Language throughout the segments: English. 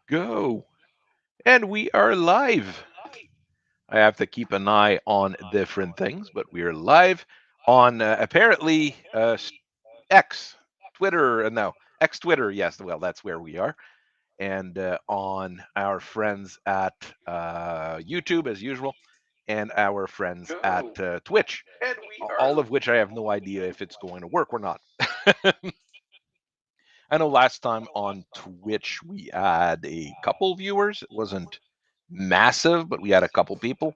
Go. And we are live. I have to keep an eye on different things, but we are live on apparently X, Twitter, no, X Twitter. Yes, well, that's where we are. And on our friends at YouTube, as usual, and our friends at Twitch, all of which I have no idea if it's going to work or not. I know last time on Twitch we had a couple viewers. It wasn't massive, but we had a couple people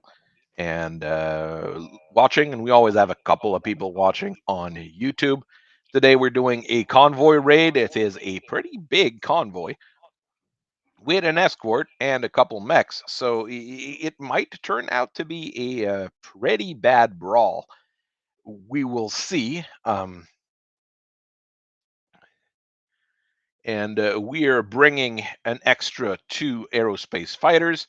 and watching, and we always have a couple of people watching on YouTube. Today we're doing a convoy raid. It is a pretty big convoy with an escort and a couple mechs, so it might turn out to be a pretty bad brawl. We will see. And we are bringing an extra 2 aerospace fighters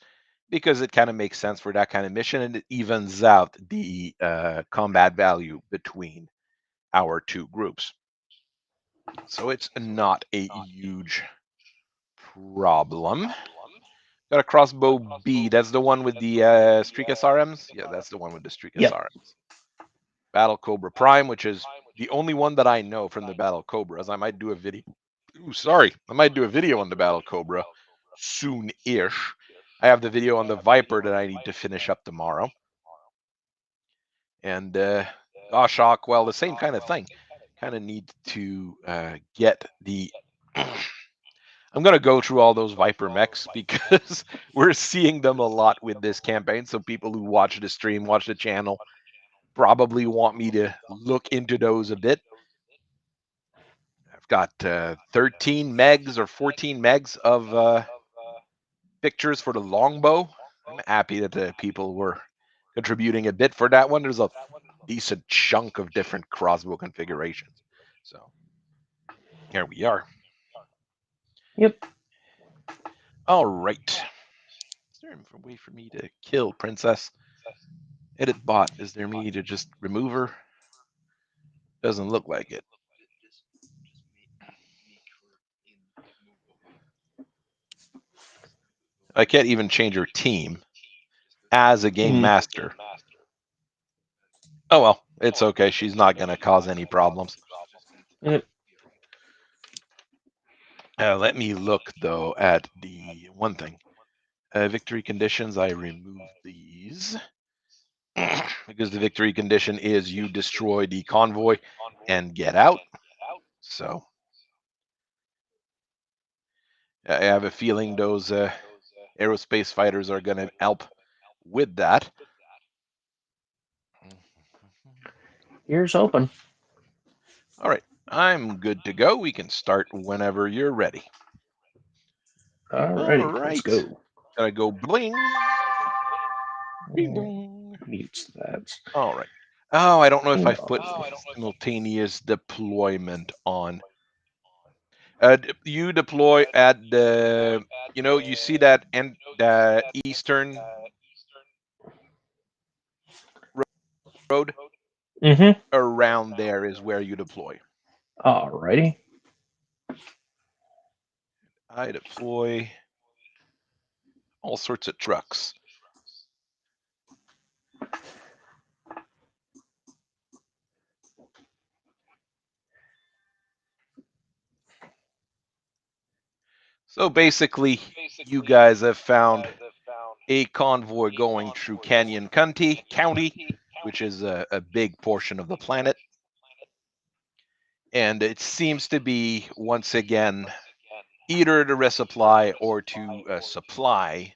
because it kind of makes sense for that kind of mission, and it evens out the combat value between our two groups. So it's not a huge problem. Got a crossbow B. That's the one with the Streak SRMs? Yeah, that's the one with the Streak SRMs. Battle Cobra Prime, which is the only one that I know from the Battle Cobras. I might do a video. Ooh, sorry. I might do a video on the Battle Cobra soon-ish. I have the video on the Viper that I need to finish up tomorrow. And AsRoc, well, the same kind of thing. Kind of need to get the... I'm going to go through all those Viper mechs because we're seeing them a lot with this campaign. So people who watch the stream, watch the channel, probably want me to look into those a bit. I've got 13 megs or 14 megs of pictures for the longbow. I'm happy that the people were contributing a bit for that one. There's a decent chunk of different crossbow configurations. So here we are. Yep. All right. Is there a way for me to kill Princess? Edit bot. Is there me to just remove her? Doesn't look like it. I can't even change her team as a game master. Oh well, it's okay. She's not going to cause any problems. Yep. Let me look though at the one thing. Victory conditions. I remove these because the victory condition is you destroy the convoy and get out. So I have a feeling those aerospace fighters are going to help with that. Ears open. All right, I'm good to go. We can start whenever you're ready. Alrighty, All right, let's go. gotta go bling. Bing, bling. Mute that. All right. Oh, I don't know if I've put Oh, simultaneous deployment on. You deploy at the, you see that and the eastern road Mm-hmm. around there is where you deploy. Alrighty. I deploy all sorts of trucks. So basically, you guys have found a convoy going through Canyon County, which is a big portion of the planet. And it seems to be, once again, either to resupply or to supply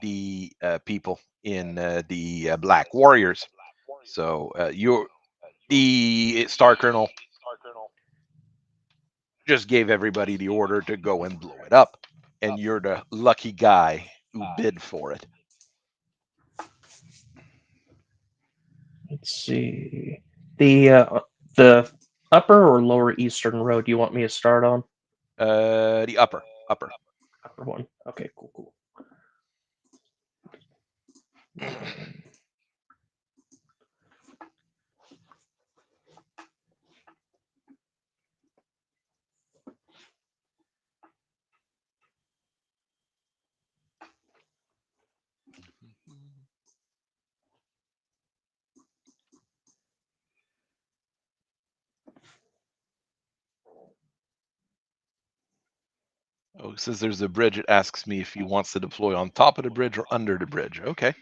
the people in the Black Warriors. So the Star Colonel just gave everybody the order to go and blow it up, and you're the lucky guy who bid for it. Let's see. The upper or lower eastern road you want me to start on? The upper. Upper one. Okay, cool. Oh, it says there's a bridge. It asks me if he wants to deploy on top of the bridge or under the bridge. Okay.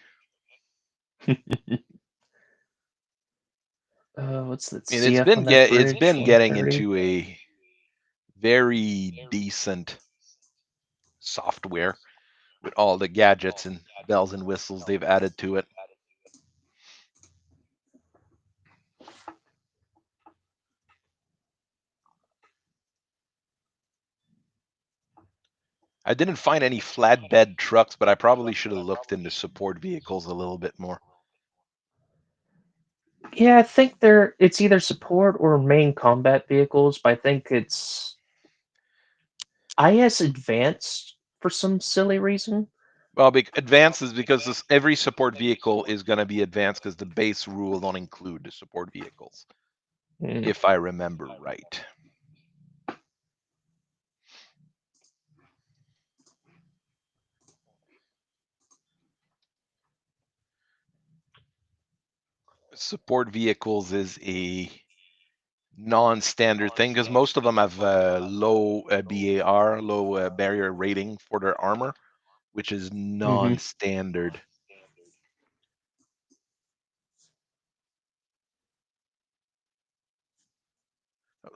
What's that I mean, CF on that it's bridge? been getting 130. into a very decent software with all the gadgets and bells and whistles they've added to it. I didn't find any flatbed trucks, but I probably should have looked into support vehicles a little bit more. Yeah, I think it's either support or main combat vehicles, but I think it's IS advanced for some silly reason. Well, advanced is because every support vehicle is going to be advanced because the base rule don't include the support vehicles, if I remember right. Support vehicles is a non-standard thing because most of them have low BAR, low barrier rating for their armor, which is non-standard.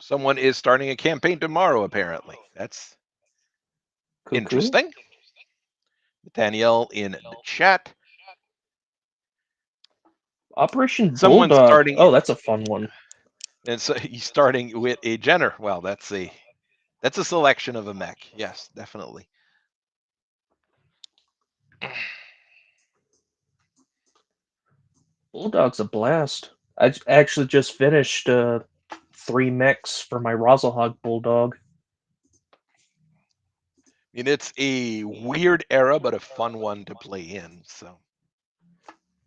Someone is starting a campaign tomorrow, apparently. That's Cool. interesting. Nathaniel in the chat. Operation Someone's Bulldog. starting. Oh, that's a fun one. And so he's starting with a Jenner. Well, that's a selection of a mech. Yes, definitely. Bulldog's a blast. I actually just finished 3 mechs for my Rosalhog Bulldog. I mean, it's a weird era, but a fun one to play in. So.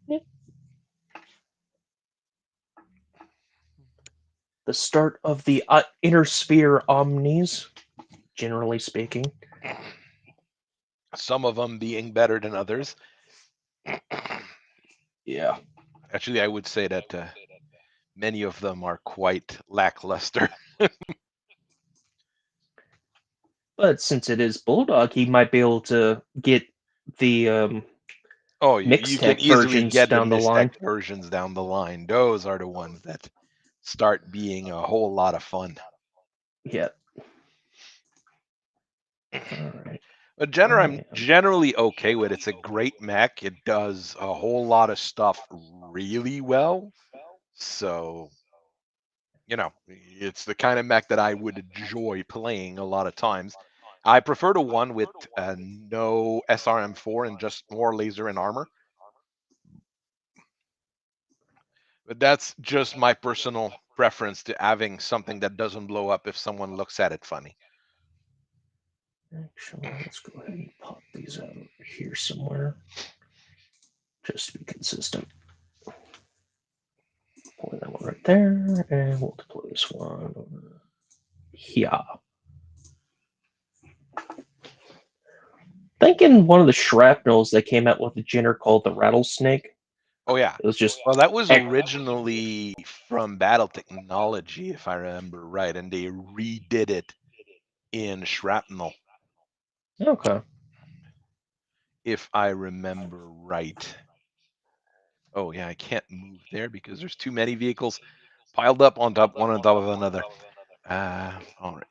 Yeah. The start of the Inner Sphere Omnis, generally speaking. Some of them being better than others. Yeah. Actually, I would say that many of them are quite lackluster. But since it is Bulldog, he might be able to get the Oh, you can Mixtech easily versions get the down the line. Mistech versions down the line. Those are the ones that start being a whole lot of fun. Yeah. All right. But I'm generally okay with. It's a great mech. It does a whole lot of stuff really well. So, it's the kind of mech that I would enjoy playing a lot of times. I prefer the one with no SRM4 and just more laser and armor. But that's just my personal preference to having something that doesn't blow up if someone looks at it funny. Actually, let's go ahead and pop these out here somewhere. Just to be consistent. Deploy that one right there, and we'll deploy this one over here. I think in one of the shrapnels they came out with a Jenner called the Rattlesnake. Oh yeah. It was just Well, that was originally from Battle Technology, if I remember right, and they redid it in Shrapnel, okay. if I remember right. Oh yeah, I can't move there because there's too many vehicles piled up on top, one on top of another. All right.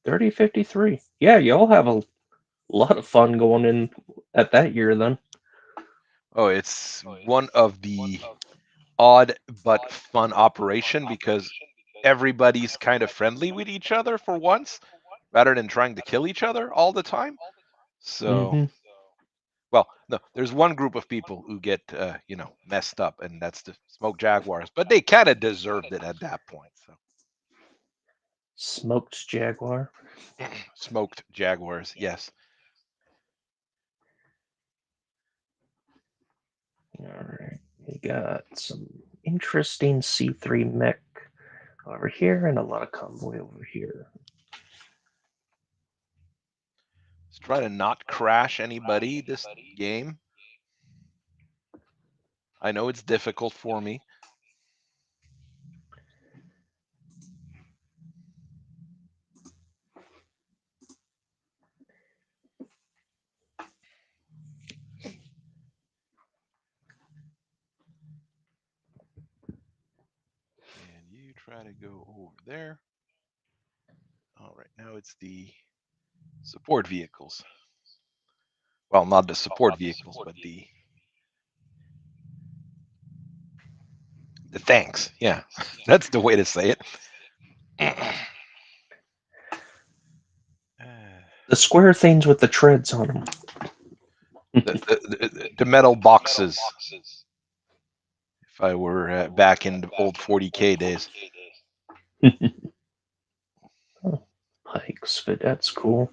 3053. Yeah, y'all have a lot of fun going in at that year then. Oh, it's one of the odd but fun operation because everybody's kind of friendly with each other for once, rather than trying to kill each other all the time. So, well, no, there's one group of people who get messed up, and that's the Smoke Jaguars, but they kind of deserved it at that point. So, Smoked Jaguar. Smoked Jaguars, yes. All right, we got some interesting C3 mech over here and a lot of convoy over here. Let's try to not crash anybody this game. I know it's difficult for me. try to go over there. All right, now it's the support vehicles. Well, not the support vehicles, but the tanks. Yeah, that's the way to say it. The square things with the treads on them. The metal boxes. If I were back in the old 40K days. Pikes, but that's cool.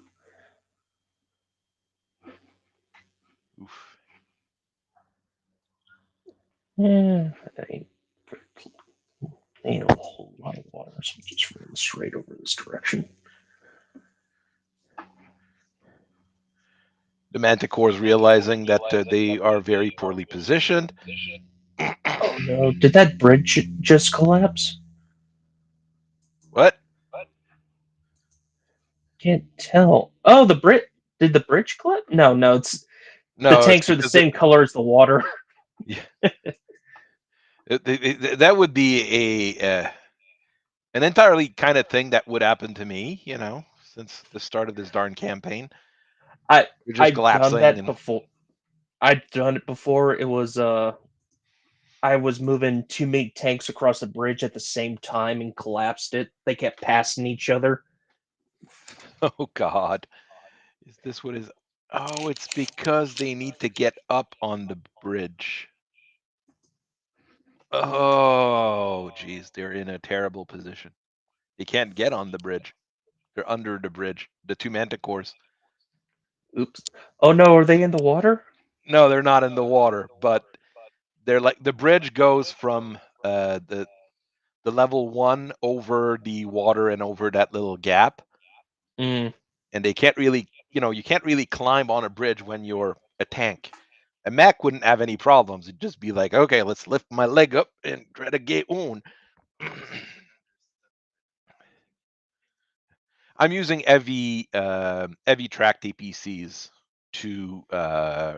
Oof. Yeah, ain't a whole lot of water, so we'll just run straight over this direction. The Manticores realizing that they are very poorly positioned. Oh no, did that bridge just collapse? What? Can't tell. Oh, did the bridge collapse? No, it's the No, it's tanks are the because same color as the water. yeah. That would be an entirely kind of thing that would happen to me, since the start of this darn campaign. You're just I've done collapsing that and before. I've done it before. It was I was moving two big tanks across the bridge at the same time and collapsed it. They kept passing each other. oh god. Is this what is Oh, it's because they need to get up on the bridge. Oh, geez, they're in a terrible position. They can't get on the bridge. They're under the bridge. The two manticores. Oops. Oh no, are they in the water? No, they're not in the water, but they're like the bridge goes from the level 1 over the water and over that little gap, Mm. and they can't really, you can't really climb on a bridge when you're a tank. A mech wouldn't have any problems. It'd just be like, okay, let's lift my leg up and try to get on. I'm using heavy tracked APCs to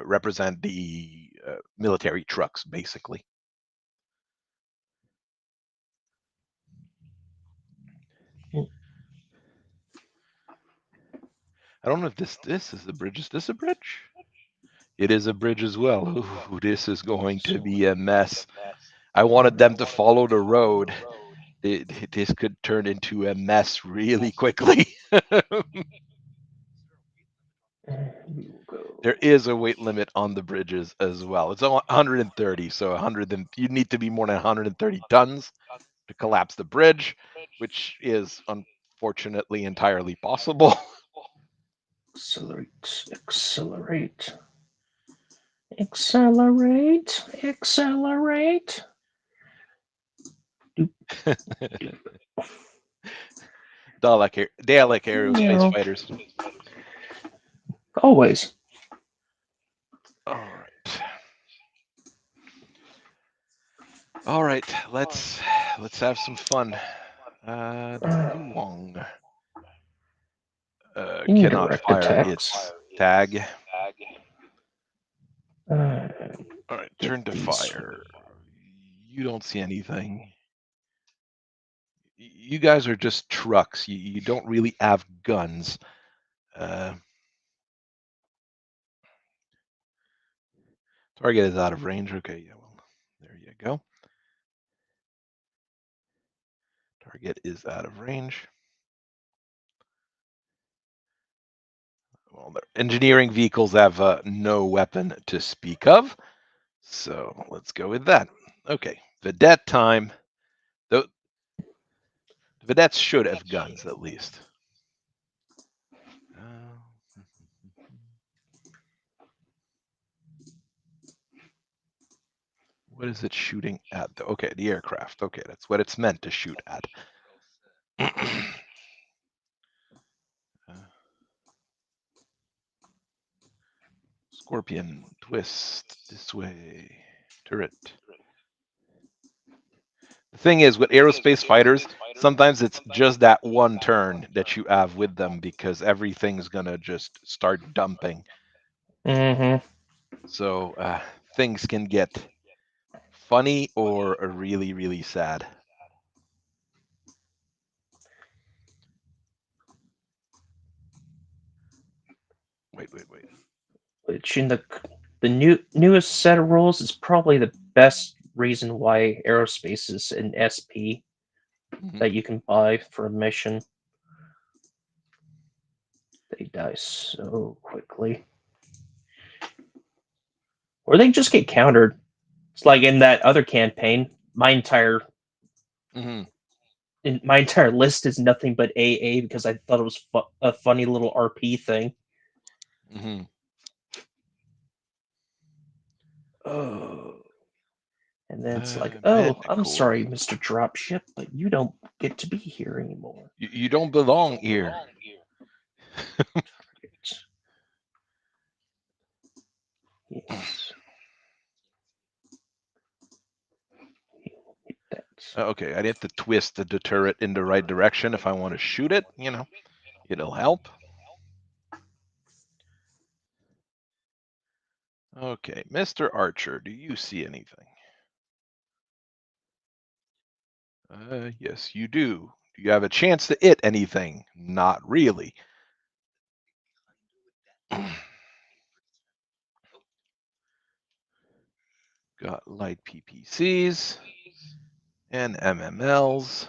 represent the military trucks, basically. I don't know if this is the bridge. Is this a bridge? It is a bridge as well. Ooh, this is going to be a mess. I wanted them to follow the road. This could turn into a mess really quickly. There is a weight limit on the bridges as well. It's 130, so 100. You need to be more than 130 tons to collapse the bridge, which is unfortunately entirely possible. Accelerate. Accelerate. Accelerate. Dalek aerospace fighters. Always. All right. All right, let's have some fun. Wong cannot Indirect fire attacks. its tag. Uh, All right, turn to fire. You don't see anything. You guys are just trucks. You don't really have guns. Target is out of range. Okay, yeah, well, there you go. Target is out of range. Well, the engineering vehicles have no weapon to speak of. So let's go with that. Okay, vedette time. The vedettes should have guns at least. What is it shooting at? Okay, the aircraft. Okay, that's what it's meant to shoot at. Scorpion, twist this way. Turret. The thing is, with aerospace fighters, sometimes it's just that one turn that you have with them because everything's gonna just start dumping. mm-hmm. So things can get funny or really, really sad. Wait. Which in the newest set of rules is probably the best reason why aerospace is an SP Mhm. that you can buy for a mission. They die so quickly. Or they just get countered. It's like in that other campaign, my entire Mhm. list is nothing but AA because I thought it was a funny little RP thing. Mhm. Oh. And then it's like, oh, I'm Manticore. sorry, Mr. Dropship, but you don't get to be here anymore. You don't belong here. Target. Yes. Hit that. Okay, I need to twist the turret in the right direction if I want to shoot it. You know, it'll help. Okay, Mr. Archer, do you see anything? Yes, you do. Do you have a chance to hit anything? Not really. Got light PPCs and MMLs.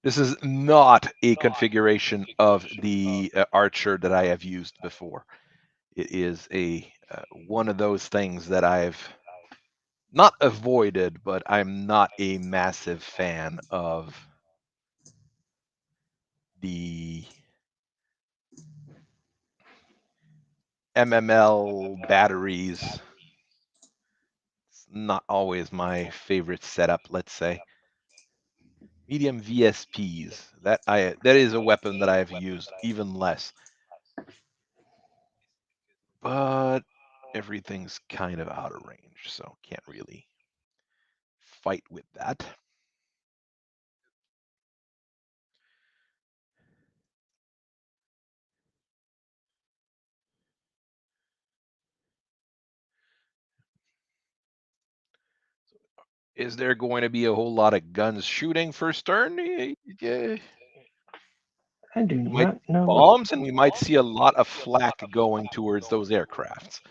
This is not a configuration of the Archer that I have used before. It is a one of those things that I've not avoided, but I'm not a massive fan of the MML batteries. It's not always my favorite setup, let's say. Medium VSPs. That is a weapon that I've used even less. But everything's kind of out of range, so can't really fight with that. Is there going to be a whole lot of guns shooting first turn? Yeah. I do We might not know what. bombs, and we might see a lot of flak going towards those aircrafts.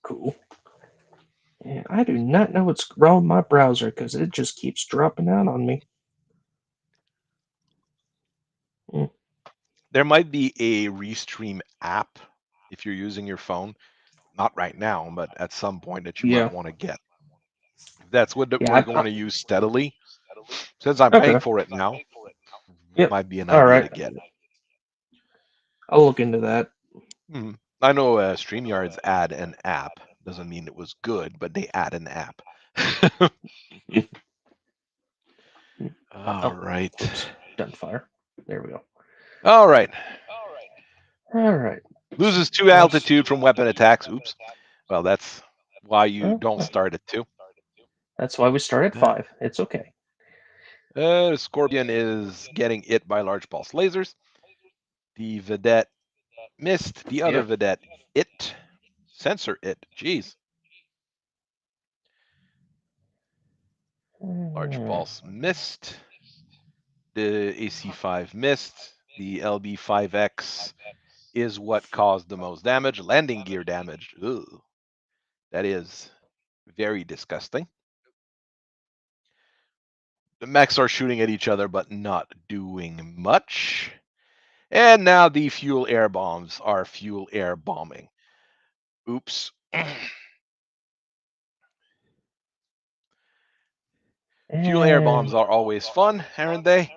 Cool. Yeah, I do not know what's wrong with my browser because it just keeps dropping out on me. There might be a Restream app if you're using your phone. Not right now, but at some point that you might Yeah. want to get. If that's what Yeah. we're going to use steadily, since I'm paying Okay. for it now, Yep. might be an All idea right. to get it. I'll look into that. I know StreamYard's add an app. Doesn't mean it was good, but they add an app. All right. Oops. Done fire. There we go. All right. All right. Loses 2 altitude from weapon attacks. Oops. Well, that's why you don't start at 2. That's why we start at 5. It's okay. Scorpion is getting hit by large pulse lasers. The Vedette missed. The other Vedette it. Sensor it. Jeez. Large pulse missed. The AC5 missed. The LB5X is what caused the most damage. Landing gear damage. Ugh. That is very disgusting. The mechs are shooting at each other, but not doing much. And now the fuel air bombs are fuel air bombing. Oops. Fuel air bombs are always fun, aren't they?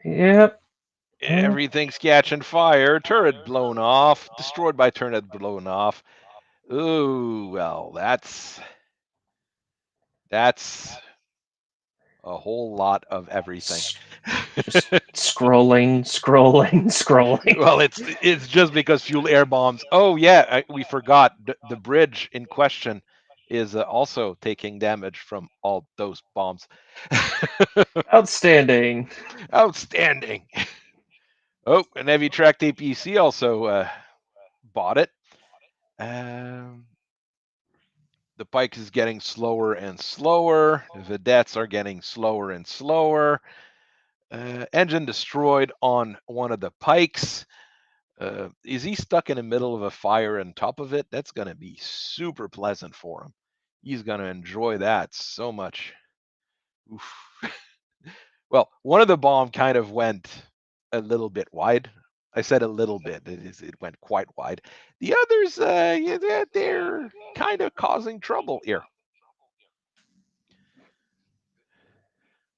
Yep. Everything's catching fire. Turret blown off. Destroyed by turret blown off. Ooh, well, that's a whole lot of everything. Just scrolling. Well, it's just because fuel air bombs. Oh yeah, we forgot the bridge in question is also taking damage from all those bombs. Outstanding. Outstanding. Oh, and heavy tracked APC also bought it. The Pike is getting slower and slower. The Vedettes are getting slower and slower. Engine destroyed on one of the Pikes. Is he stuck in the middle of a fire on top of it? That's going to be super pleasant for him. He's going to enjoy that so much. Oof. Well, one of the bomb kind of went a little bit wide. I said a little bit. It went quite wide. The others, yeah, they're kind of causing trouble here.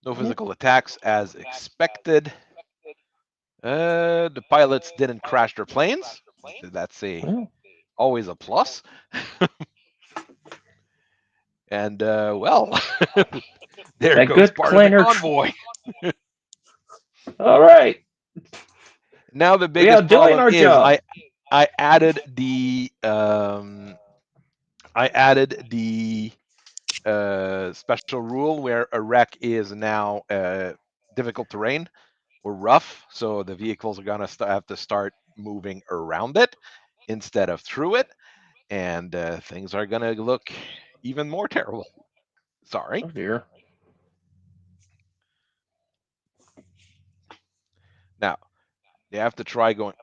No physical attacks as expected. The pilots didn't crash their planes. That's always a plus. And well, there That goes good part of the clanner. convoy. All right, Now the we are biggest doing problem our is job. I added the special rule where a wreck is now difficult terrain or rough, so the vehicles are gonna have to start moving around it instead of through it, and things are gonna look even more terrible. Sorry. Oh dear. Now you have to try going.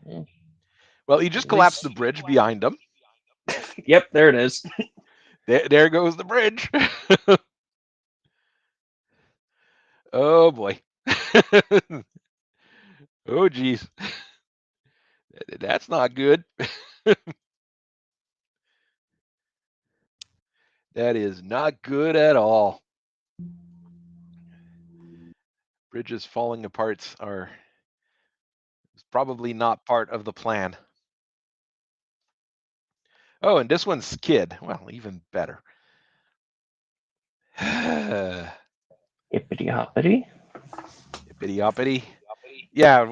Mm, Well, he just At collapsed the least. bridge behind him. Yep, there it is. There goes the bridge. Oh boy. Oh geez. That's not good. That is not good at all. Bridges falling apart are probably not part of the plan. Oh, and this one's Skid. Well, even better. Hippity hoppity. Hippity hoppity. Yeah,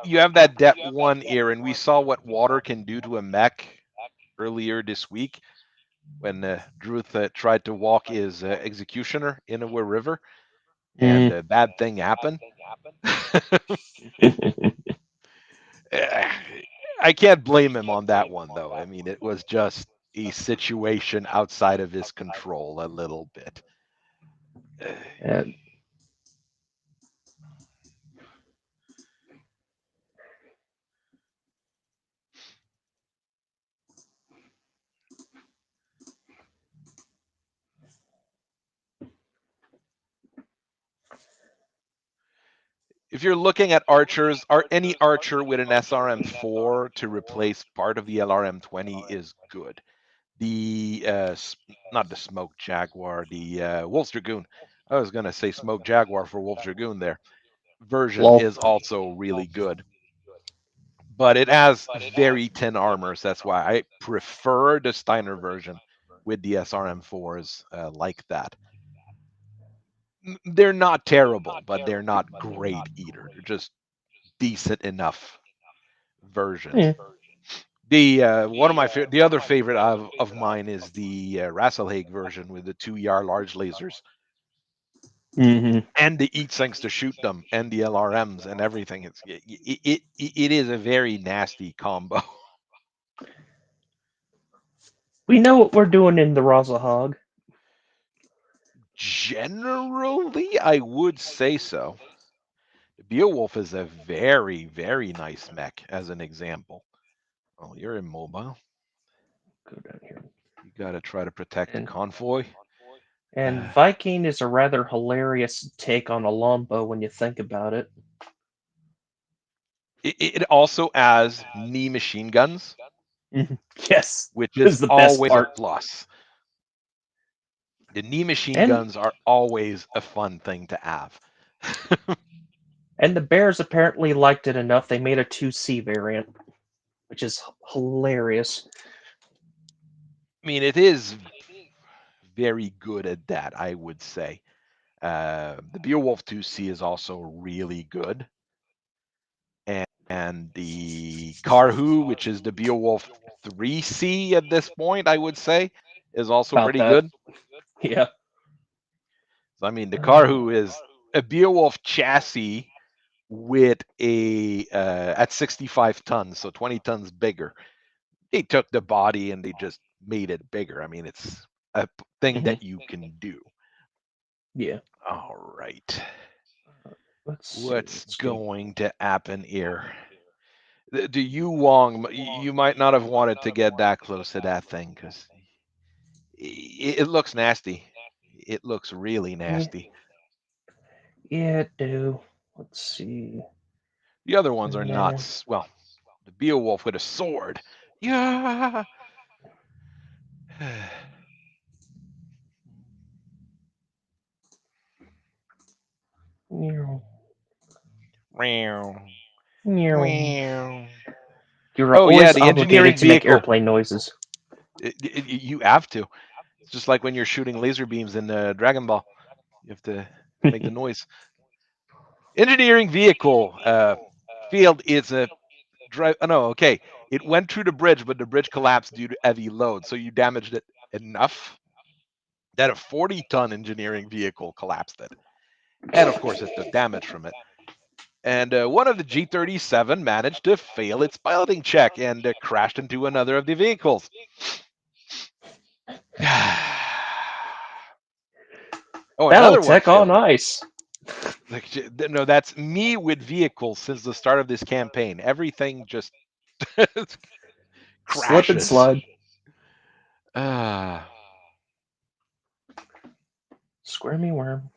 you have that Det 1 here, and we saw what water can do to a mech earlier this week when Druth tried to walk his executioner into a river, and a bad thing happened. I can't blame him on that one, though. I mean, it was just a situation outside of his control a little bit. And If you're looking at archers, any archer with an SRM4 to replace part of the LRM20 is good. The not the Smoke Jaguar, the Wolf's Dragoon. I was gonna say Smoke Jaguar for Wolf's Dragoon there. Version lol. is also really good, but it has very thin armor. So that's why I prefer the Steiner version with the SRM4s like that. They're not terrible, but they're not great either. They're just decent enough versions. Yeah. The one of my the other favorite of mine is the Rasselhaig version with the 2 yard large lasers Mm-hmm. and the eat sinks to shoot them and the LRMs and everything. It is a very nasty combo. We know what we're doing in the Hog. Generally, I would say so. Beowulf is a very nice mech as an example. Oh, you're immobile. Go down here. You got to try to protect the And convoy. Viking is a rather hilarious take on a longbow when you think about it. It also has knee machine guns, Yes, which is is the best always a part. plus. The knee machine And guns are always a fun thing to have. and the Bears apparently liked it enough they made a 2C variant, which is hilarious. I mean, it is very good at that, I would say. The Beowulf 2C is also really good. And the Karhu, which is the Beowulf 3C at this point, I would say, is also About pretty that. good. Yeah. So, I mean, the Karhu is a Beowulf chassis with a at 65 tons, so 20 tons bigger. They took the body and they just made it bigger. I mean, it's a thing that you can do. Yeah. All right. Let's see. What's going to happen here? To you, Wong, you might not have wanted to get that close to that thing because it looks nasty. It looks really Yeah, nasty. yeah, it do. Let's see. The other ones are And not. then Well, the Beowulf with a sword. Yeah. meow, Meow. meow. Meow. You're Oh yeah, always the engineering obligated to make vehicle. airplane noises. You have to. It's just like when you're shooting laser beams in Dragon Ball. You have to make the noise. Engineering vehicle field is a drive. Oh, no, okay. It went through the bridge, but the bridge collapsed due to heavy load. So you damaged it enough that a 40-ton engineering vehicle collapsed it. And of course, it took damage from it. And one of the G-37 managed to fail its piloting check and crashed into another of the vehicles. Oh, another one Battletech on failed. ice. Like, no, that's me with vehicles since the start of this campaign. Everything just Slip and crashes. slide. Ah, Squirmy worm.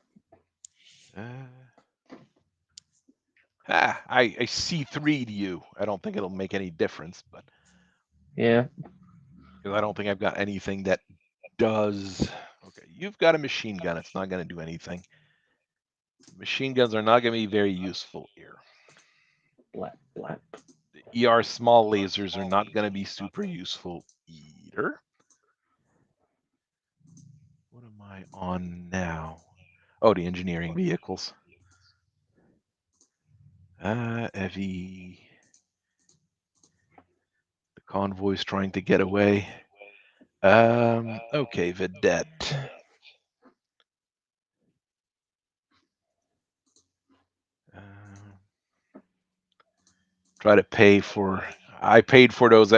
I see 3'd you. I don't think it'll make any difference, but Yeah. because I don't think I've got anything that does. Okay, you've got a machine gun. It's not going to do anything. Machine guns are not going to be very useful here. Blap, blap. The ER small lasers are not going to be super useful either. What am I on now? Oh, the engineering vehicles. Heavy. The convoy's trying to get away. Okay, Vedette. Try to pay for. I paid for those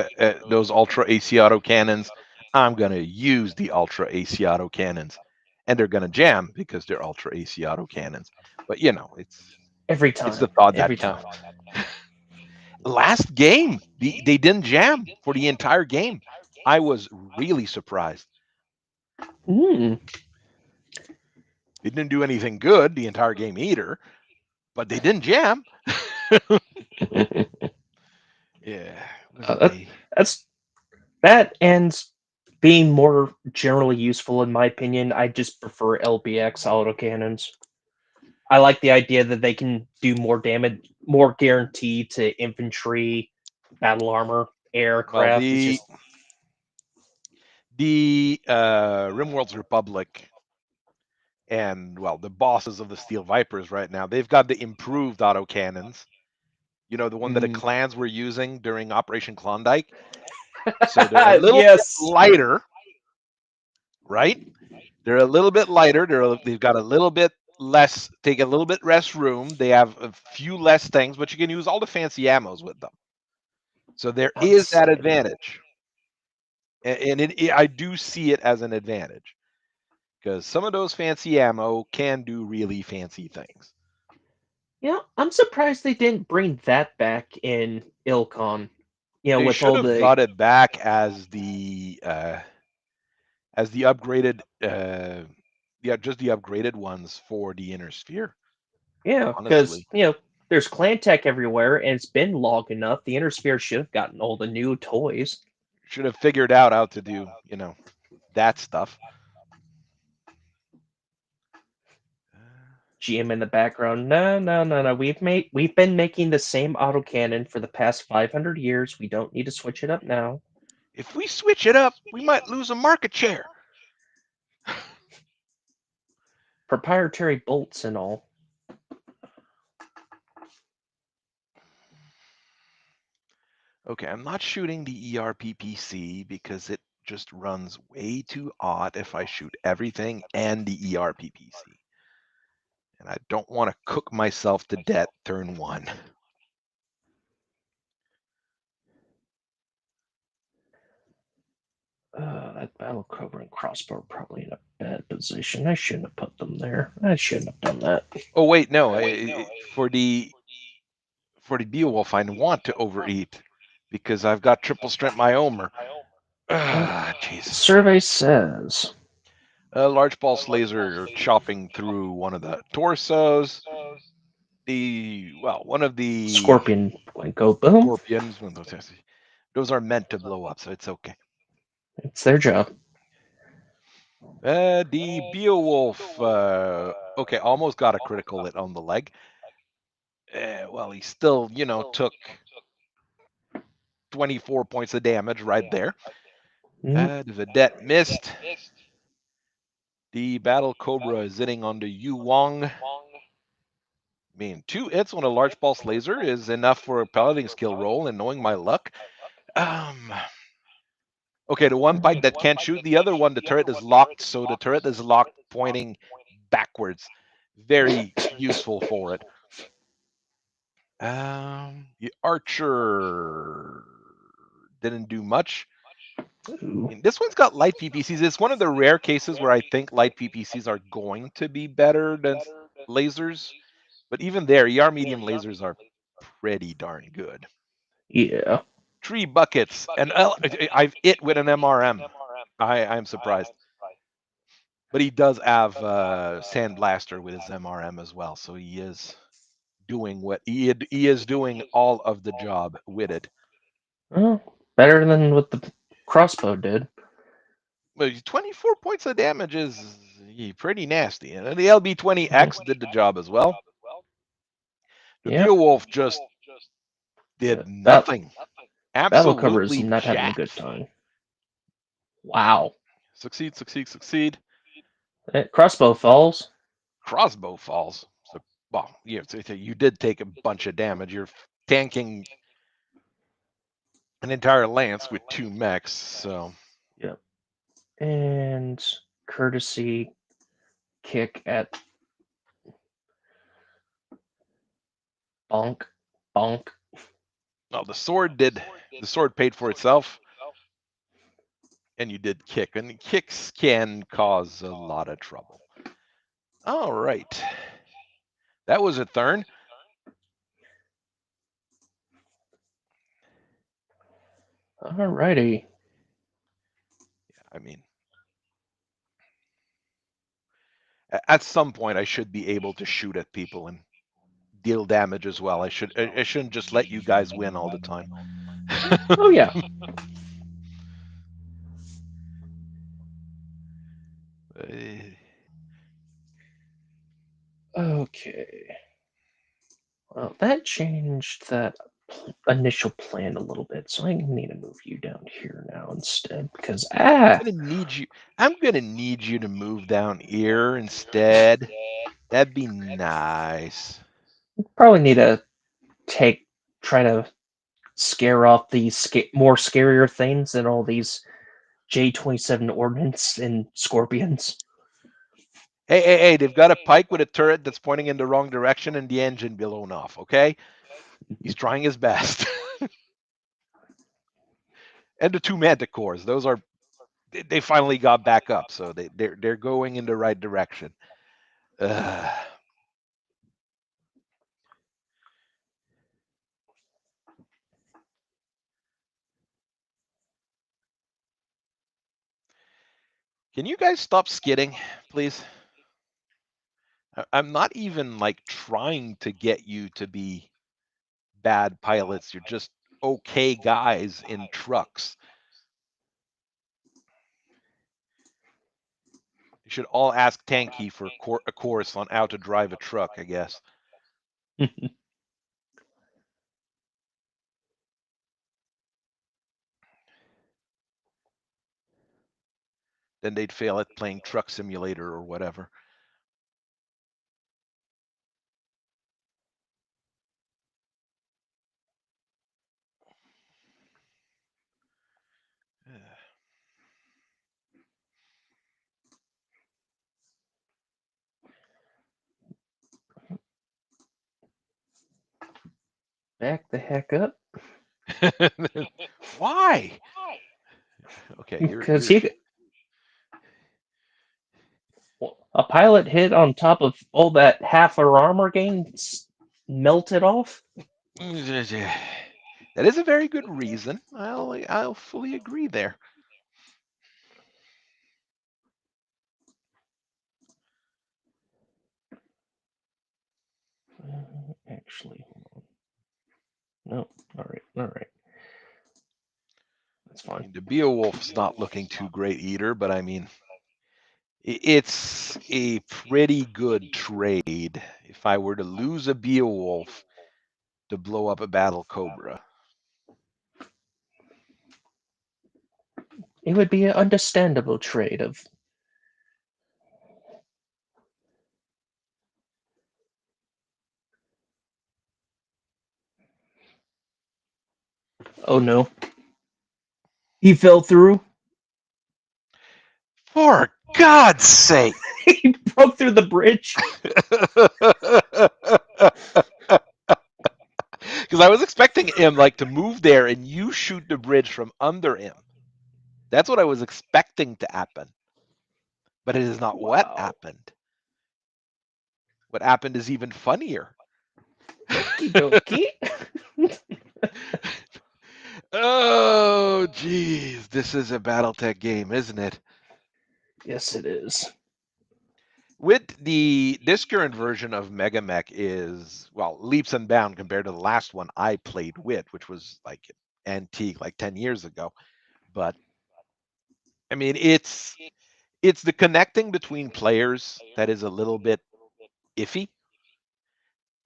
ultra AC auto cannons. I'm gonna use the ultra AC auto cannons, and they're gonna jam because they're ultra AC auto cannons. But you know, Every it's the time. thought that Every time. counts. Last game, they didn't jam for the entire game. I was really surprised. Hmm. They didn't do anything good the entire game either, but they didn't jam. Yeah, it was That, that's that and being more generally useful in my opinion. I just prefer LBX autocannons. I like the idea that they can do more damage, more guarantee to infantry, battle armor, well aircraft. It's the just the Rimworld's Republic and well the bosses of the Steel Vipers right now. They've got the improved autocannons. You know the one that the clans were using during Operation Klondike. So they're a little bit yes. lighter, right? They're a little bit lighter. They've got a little bit less, take a little bit less room. They have a few less things, but you can use all the fancy ammos with them. So there is that Outstanding. advantage, and I do see it as an advantage because some of those fancy ammo can do really fancy things. Yeah, I'm surprised they didn't bring that back in Ilcon. You know, They with should all have the brought it back as the upgraded, yeah, just the upgraded ones for the inner sphere. yeah, because Honestly, there's clan tech everywhere, and it's been long enough. The Inner Sphere should have gotten all the new toys. should have figured out how to do, that stuff. GM in the background. No, no, no, no. We've been making the same autocannon for the past 500 years. We don't need to switch it up now. If we switch it up, we might lose a market share. Proprietary bolts and all. Okay, I'm not shooting the ERPPC because it just runs way too odd if I shoot everything and the ERPPC. And I don't want to cook myself to death turn one. That battle cobra and crossbow are probably in a bad position. I shouldn't have put them there. I shouldn't have done that. Oh wait, no, for the Beowulf, I want to overeat because I've got triple strength myoma. Jeez. Survey says A large pulse laser chopping through one of the torsos. One of the Scorpion point go boom. scorpions. Those are meant to blow up, so it's okay. It's their job. The Beowulf, okay, almost got a critical hit on the leg. Well, he still, took 24 points of damage right there. The Vedette missed. The Battle Cobra is hitting on the Yu Wong. I mean, 2 hits on a large pulse laser is enough for a piloting skill roll, and knowing my luck. Okay, the one pike that can't shoot, the other one, the turret is locked, so the turret is locked pointing backwards. Very useful for it. The archer didn't do much. This one's got light PPCs. It's one of the rare cases where I think light PPCs are going to be better than lasers. But even there, ER medium lasers are pretty darn good. Yeah. 3 buckets. And I've hit with an MRM. I'm surprised. But he does have Sandblaster with his MRM as well. So he is doing he is doing all of the job with it. Well, better than what the crossbow did. But 24 points of damage is pretty nasty. And the LB-20X did the job as well. The Beowulf just did nothing. Battle Cobra is Absolutely not having a good time. Wow. Succeed, succeed, succeed. Crossbow falls. Crossbow falls. So, well, you did take a bunch of damage. You're tanking an entire lance with 2 mechs, so. Yep. And courtesy kick at bonk, bonk. Well, the sword paid for itself, and you did kick, and kicks can cause a lot of trouble. All right. That was a turn. Alrighty. I mean, at some point, I should be able to shoot at people and deal damage as well. I shouldn't just let you guys win all the time. Oh yeah. Okay. Well, that changed that initial plan a little bit, so I need to move you down here now instead because I'm gonna need you to move down here instead. That'd be nice. probably need to try to scare off these more scarier things than all these J-27 ordnance and scorpions. Hey, they've got a pike with a turret that's pointing in the wrong direction and the engine blown off, okay? He's trying his best. And the 2 manticores, those are, they finally got back up, so they're going in the right direction. Can you guys stop skidding, please? I'm not even like trying to get you to be bad pilots. You're just okay guys in trucks. You should all ask Tanky for a course on how to drive a truck, I guess. Then they'd fail at playing Truck Simulator or whatever. Back the heck up. Why? Okay, because a pilot hit on top of all that half our armor gain melted off. That is a very good reason. I'll fully agree there. Actually, hold on. No, all right. That's I fine. mean, the Beowulf's not looking too great either, but I mean, it's a pretty good trade if I were to lose a Beowulf to blow up a Battle Cobra. It would be an understandable trade of. Oh no. He fell through. For God's sake! He broke through the bridge. Because I was expecting him like to move there and you shoot the bridge from under him. That's what I was expecting to happen. But it is not what Wow. happened. What happened is even funnier. Okie dokie. Oh, geez. This is a Battletech game, isn't it? Yes, it is. With this current version of Mega Mech is, well, leaps and bounds compared to the last one I played with, which was like antique, like 10 years ago. But I mean, it's the connecting between players that is a little bit iffy.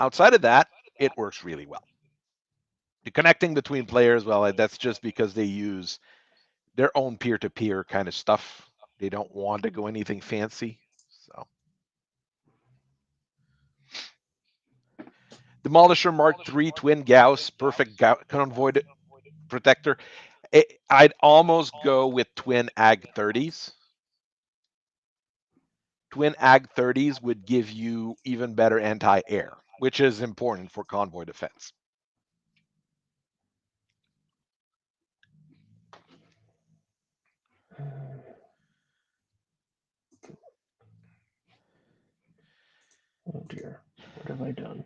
Outside of that, it works really well. The connecting between players, well, that's just because they use their own peer-to-peer kind of stuff. They don't want to go anything fancy. So, Demolisher Mark III, Twin Gauss, perfect Convoy protector. I'd almost go with Twin Ag 30s. Twin Ag 30s would give you even better anti-air, which is important for convoy defense. Oh dear. What have I done?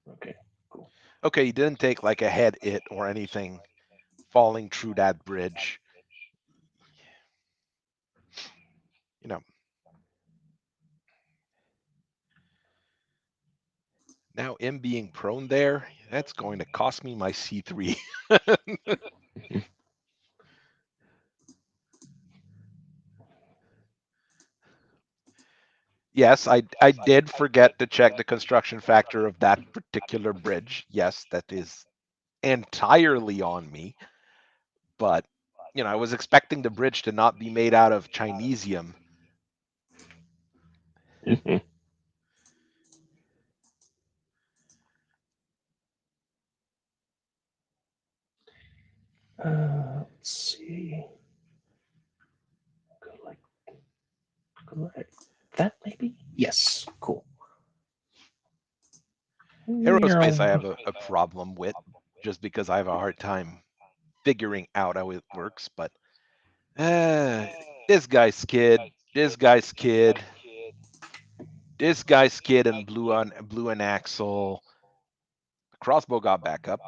Okay, cool. Okay, you didn't take like a head hit or anything falling through that bridge. You know. Now him being prone there, that's going to cost me my C3. Yes, I did forget to check the construction factor of that particular bridge. Yes, that is entirely on me. But, I was expecting the bridge to not be made out of Chinesium. Let's see. Go like that, maybe? Yes, cool. Aerospace I have a problem with just because I have a hard time figuring out how it works. But this guy's kid, this guy's kid, this guy's kid, and blew an axle. The crossbow got back up.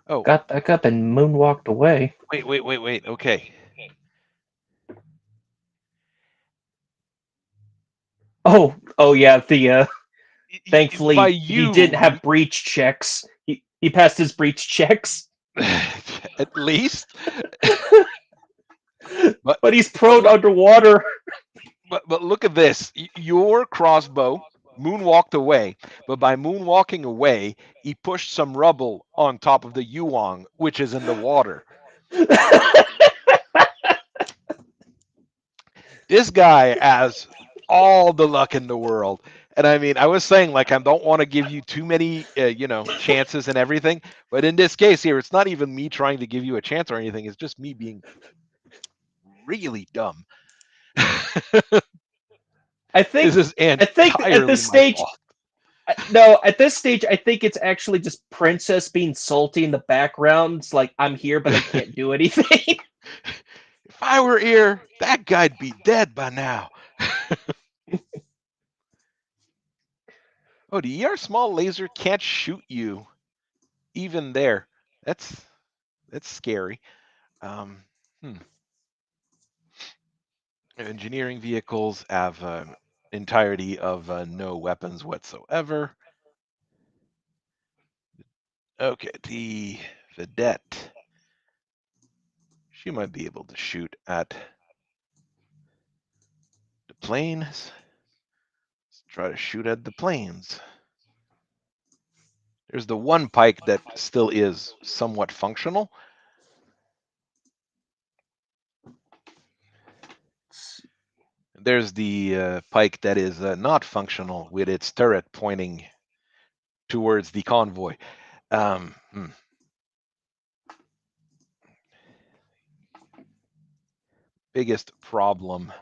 Oh, Got back up and moonwalked away. wait. Okay. Oh yeah. The By thankfully he didn't you, have breach checks. He passed his breach checks. at least. but But he's but prone look, underwater. but look at this. Your crossbow moonwalked away, but by moonwalking away, he pushed some rubble on top of the Yuang, which is in the water. This guy has all the luck in the world. And I mean, I was saying like I don't want to give you too many, chances and everything. But in this case here, it's not even me trying to give you a chance or anything. It's just me being really dumb. I This think is at entirely this my stage, fault. no, at this stage, I think it's actually just Princess being salty in the background. It's like I'm here, but I can't do anything. If I were here, that guy'd be dead by now. Oh, the ER small laser can't shoot you even there. That's scary. Um, hmm. Engineering vehicles have entirety of no weapons whatsoever. Okay, the vedette. She might be able to shoot at the planes. Let's try to shoot at the planes. There's the one pike that still is somewhat functional. There's the pike that is not functional with its turret pointing towards the convoy. Hmm. Biggest problem.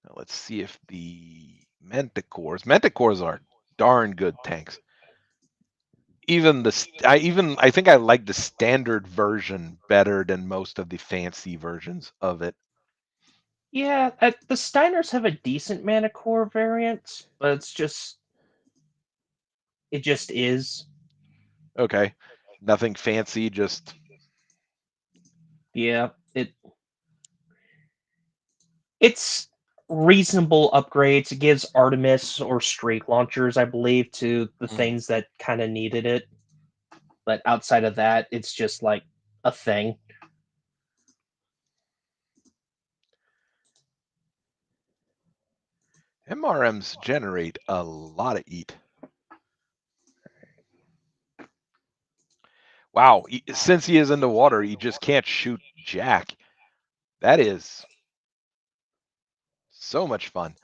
Now let's see if the Manticores are darn good tanks. Even I think I like the standard version better than most of the fancy versions of it. Yeah, the Steiners have a decent mana core variant, but it just is. Okay, nothing fancy, just Yeah, it's reasonable upgrades. It gives Artemis or Streak launchers, I believe, to the things that kind of needed it. But outside of that, it's just like a thing. MRMs generate a lot of EAT. Wow, since he is in the water, he just can't shoot Jack. That is so much fun.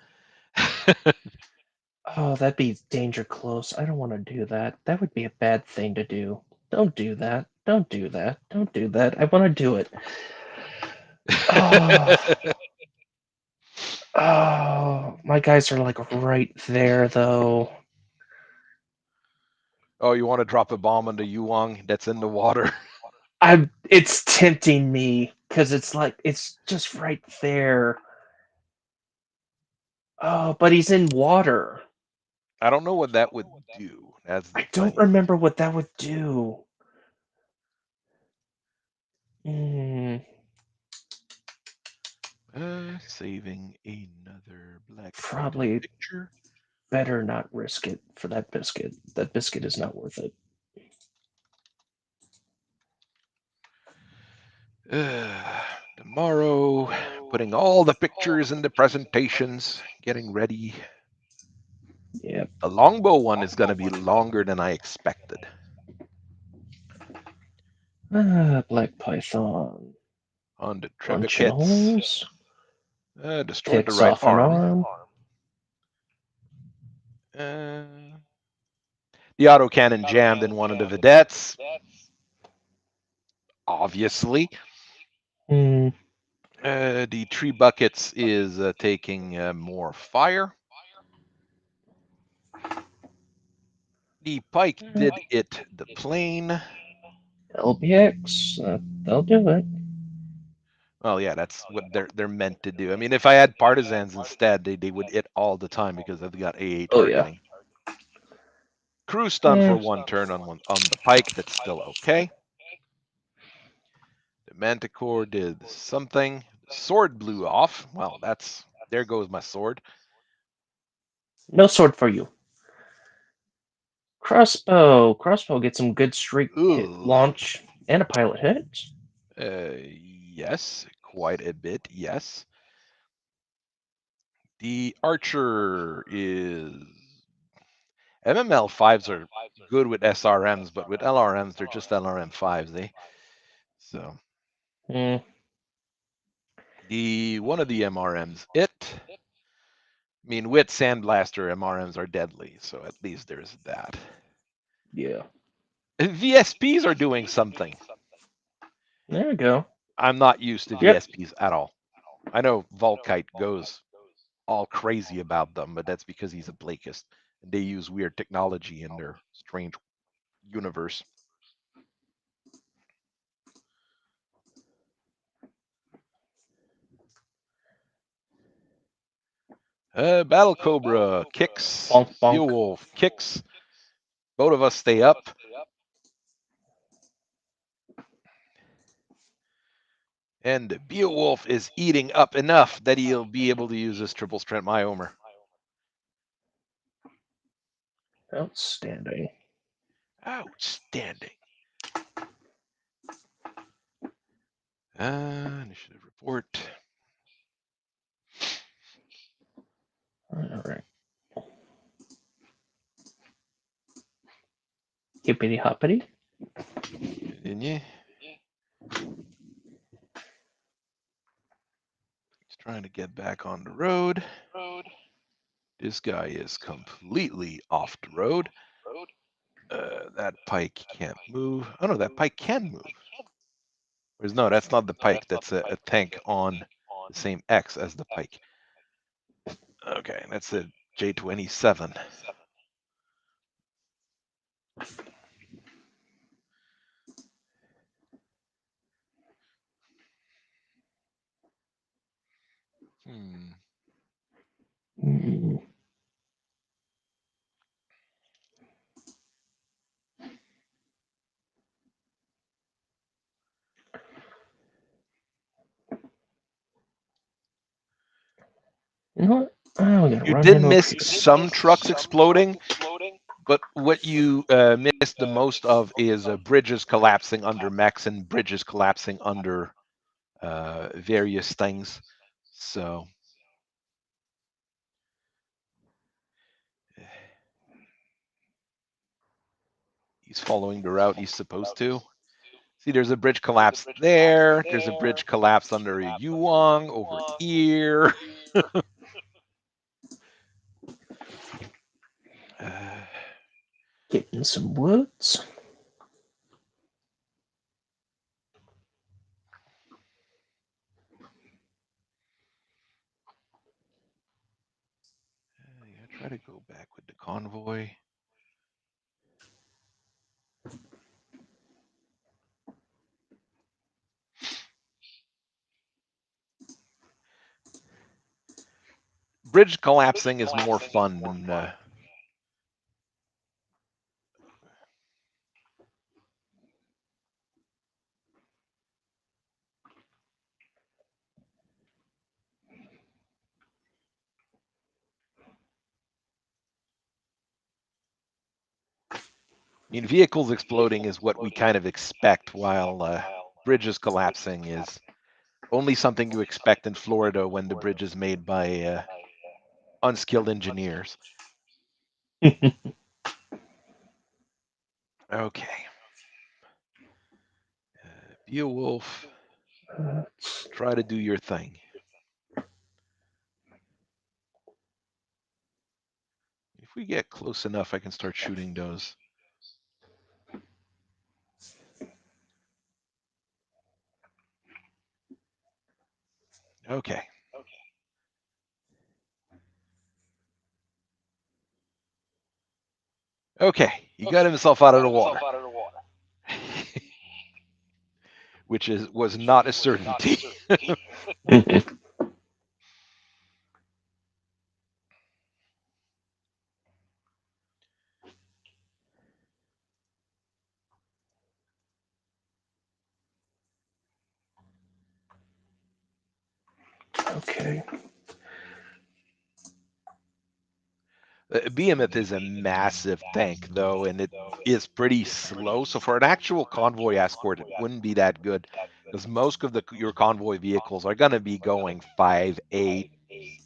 Oh, that'd be danger close. I don't want to do that. That would be a bad thing to do. Don't do that. Don't do that. Don't do that. I want to do it. Oh, oh, my guys are like right there, though. Oh, you want to drop a bomb on the Yuang that's in the water? It's tempting me because it's like it's just right there. Oh, but he's in water. I don't know what that would do. That's the I don't thing. remember what that would do. Hmm. Saving another black point of Probably picture. better not risk it for that biscuit. That biscuit is not worth it. Tomorrow, putting all the pictures in the presentations, getting ready. Yeah. The longbow one is going to be longer than I expected. Black Python. On the Punching trebuchets, holes. destroyed the Ticks right off an arm. arm. The autocannon jammed in one of the vedettes, obviously. Hmm. The tree buckets is taking more fire. The pike did hit the plane. LBX. They'll do it. Well, yeah, that's what they're meant to do. I mean, if I had partisans instead, they would hit all the time because they've got AA Oh yeah. targeting. Crew stun for one turn on the pike. That's still okay. The manticore did something. The sword blew off. Well, there goes my sword. No sword for you. Crossbow. Crossbow gets some good streak hit Ugh. launch and a pilot hit. Yes, quite a bit. Yes. The archer is MML 5s are good with SRMs, but with LRMs, they're just LRM 5s, eh? So Hmm. one of the MRMs, I mean, with Sandblaster, MRMs are deadly, so at least there's that. Yeah. VSPs are doing something. There we go. I'm not used to Yep. VSPs at all. I know Volkite goes all crazy about them, but that's because he's a Blakist. And they use weird technology in their strange universe. Battle Cobra kicks. Bonk, bonk. Beowulf kicks. Both of us stay up. And Beowulf is eating up enough that he'll be able to use this triple strength myomer. Outstanding. Outstanding. Initiative report. All right. Hippity hoppity. Didn't you? He's trying to get back on the road. This guy is completely off the road. That pike can't move. Oh no, that pike can move. Whereas no, that's not the pike. That's a tank on the same X as the pike. Okay, that's a J27. Hmm. Mm. You know what? You did miss some trucks exploding, but what you missed the most of is bridges collapsing under mechs and bridges collapsing under various things. So he's following the route he's supposed to. See, there's a bridge collapse there. There's a bridge collapse under a Yuang over here. Getting some woods. Yeah, try to go back with the convoy. Bridge collapsing is more fun than I mean, vehicles exploding is what we kind of expect, while bridges collapsing is only something you expect in Florida when the bridge is made by unskilled engineers. Okay. Beowulf, try to do your thing. If we get close enough, I can start shooting those. Okay. Okay, he got himself out of the water, which was not a certainty. Okay. Behemoth is a massive tank, though, and it is pretty slow. So for an actual convoy escort, it wouldn't be that good, because most of your convoy vehicles are going to be going 5, 8, I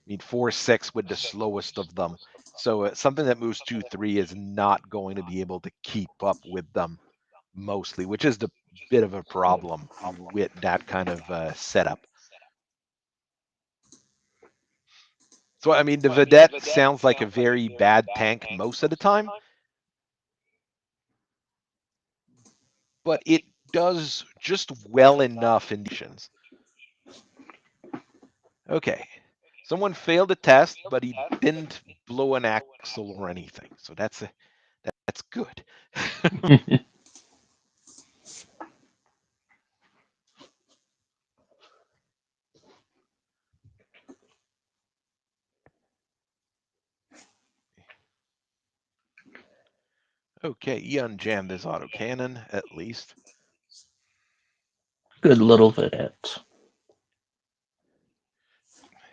mean 4, 6 with the slowest of them. So something that moves 2, 3 is not going to be able to keep up with them mostly, which is the bit of a problem with that kind of setup. So I mean, the Vedette sounds like a very bad tank most of the time, but it does just well enough in missions. Okay, someone failed a test, but he didn't blow an axle or anything, so that's good. Okay, he unjammed his autocannon, at least. Good little vidette.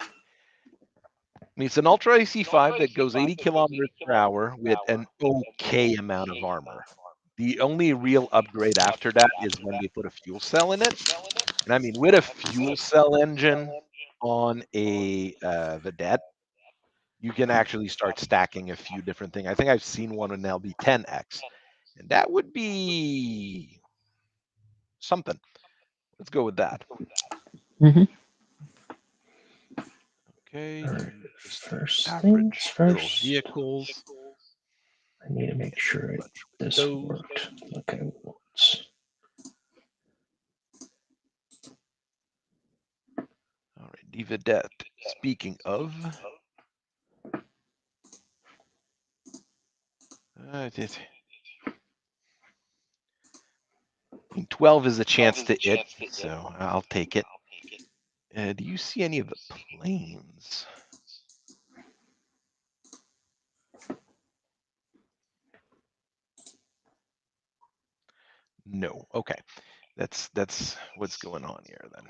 I mean, it's an Ultra AC-5 that goes 80 kilometers per hour with an okay amount of armor. The only real upgrade after that is when they put a fuel cell in it. And I mean, with a fuel cell engine on a Vedette, you can actually start stacking a few different things. I think I've seen one in LB10X, and that would be something. Let's go with that. Mm-hmm. Okay, All right, you just first things average little first. vehicles. I need to make sure this Those. worked. Okay, once. All right, the Vedette. Speaking of, I mean, 12 is a chance to it, so I'll take it. Do you see any of the planes? No. Okay, that's what's going on here then.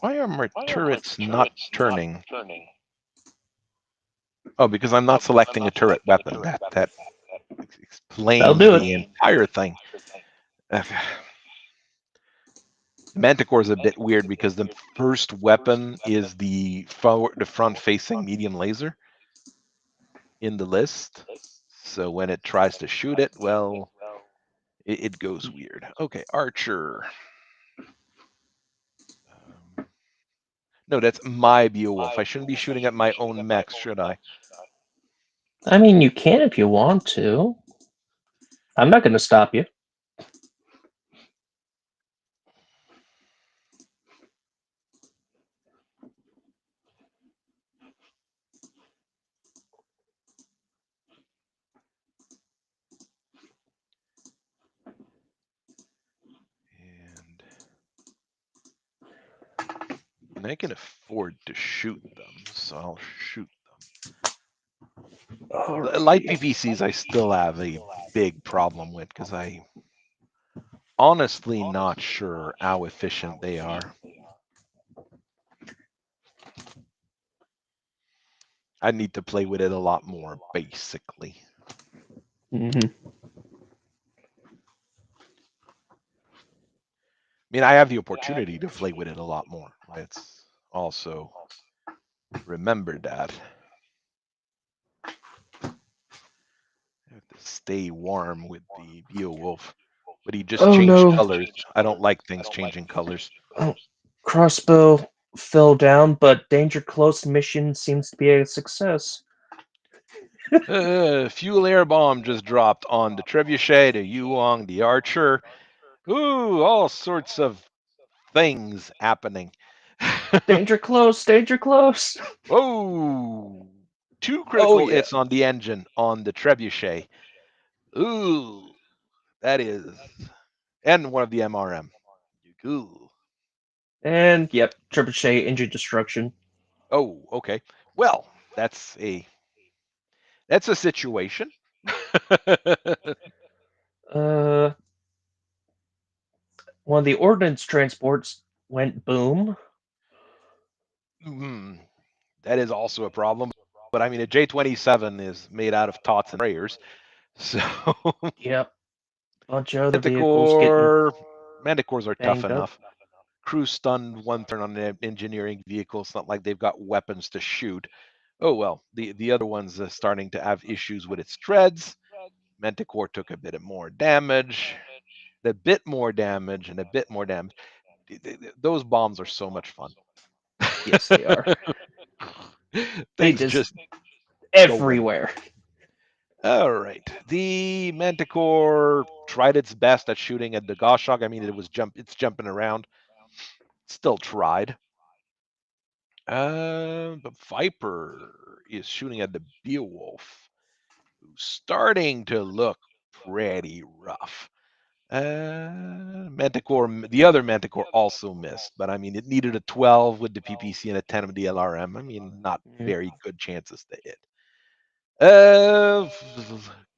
Why are my turrets not turning? Oh, because I'm not selecting a turret weapon. That That'll explains do it. the entire thing. The Manticore is a bit weird because the first weapon is the front-facing medium laser in the list. So when it tries to shoot it, well, it goes weird. Okay, Archer. No, that's my Beowulf. I shouldn't be shooting at my own mechs, should I? I mean, you can if you want to. I'm not going to stop you. And I can afford to shoot them, so I'll shoot them. Light PPCs I still have a big problem with because I honestly not sure how efficient they are. I need to play with it a lot more, basically. Mm-hmm. I mean, I have the opportunity to play with it a lot more. Let's also remember that. I have to stay warm with the Beowulf, but he just Oh changed no. colors. I don't like things changing colors. Oh, crossbow fell down, but danger close mission seems to be a success. Fuel air bomb just dropped on the Trebuchet, the Yuong, the Archer. Ooh, all sorts of things happening. Danger close, danger close. Whoa! Two Oh critical yeah. hits on the engine on the Trebuchet. Ooh, that is. And one of the MRM. Ooh. And yep, trebuchet engine destruction. Oh, okay. Well, that's a situation. Uh, one of the ordnance transports went boom. That is also a problem. But I mean, a J-27 is made out of tots and prayers. So Yep, bunch of other vehicles getting Manticores are tough banged up. enough. Crew stunned one turn on an engineering vehicle. It's not like they've got weapons to shoot. Oh well, the other one's starting to have issues with its treads. Manticore took a bit more damage, a bit more damage, and a bit more damage. Those bombs are so much fun. Yes, they are. They Things just just going. everywhere. All right. The Manticore tried its best at shooting at the Goshawk. I mean, it's jumping around. Still tried. But Viper is shooting at the Beowulf, who's starting to look pretty rough. Manticore, the other Manticore also missed, but I mean, it needed a 12 with the PPC and a 10 with the LRM. I mean, not very good chances to hit.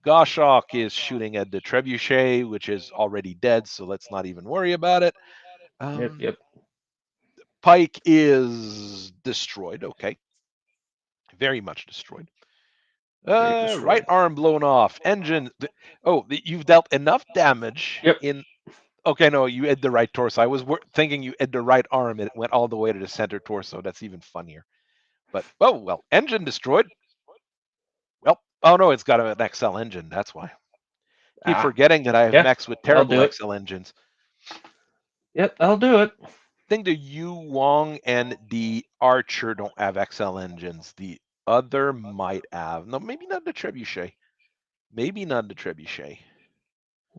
Goshawk is shooting at the Trebuchet, which is already dead, so let's not even worry about it. Yep. Pike is destroyed. Okay, very much destroyed. Very destroyed. Right arm blown off. Engine. You've dealt enough damage Yep. in. Okay, no, you hit the right torso. I was thinking you hit the right arm and it went all the way to the center torso. That's even funnier. But oh well, engine destroyed. Well, oh no, it's got an XL engine. That's why. Keep forgetting that I have mechs with terrible XL engines. Yep, I'll do it. I think the Yu Wong and the Archer don't have XL engines. The other might have. No, maybe not the Trebuchet. Maybe not the Trebuchet.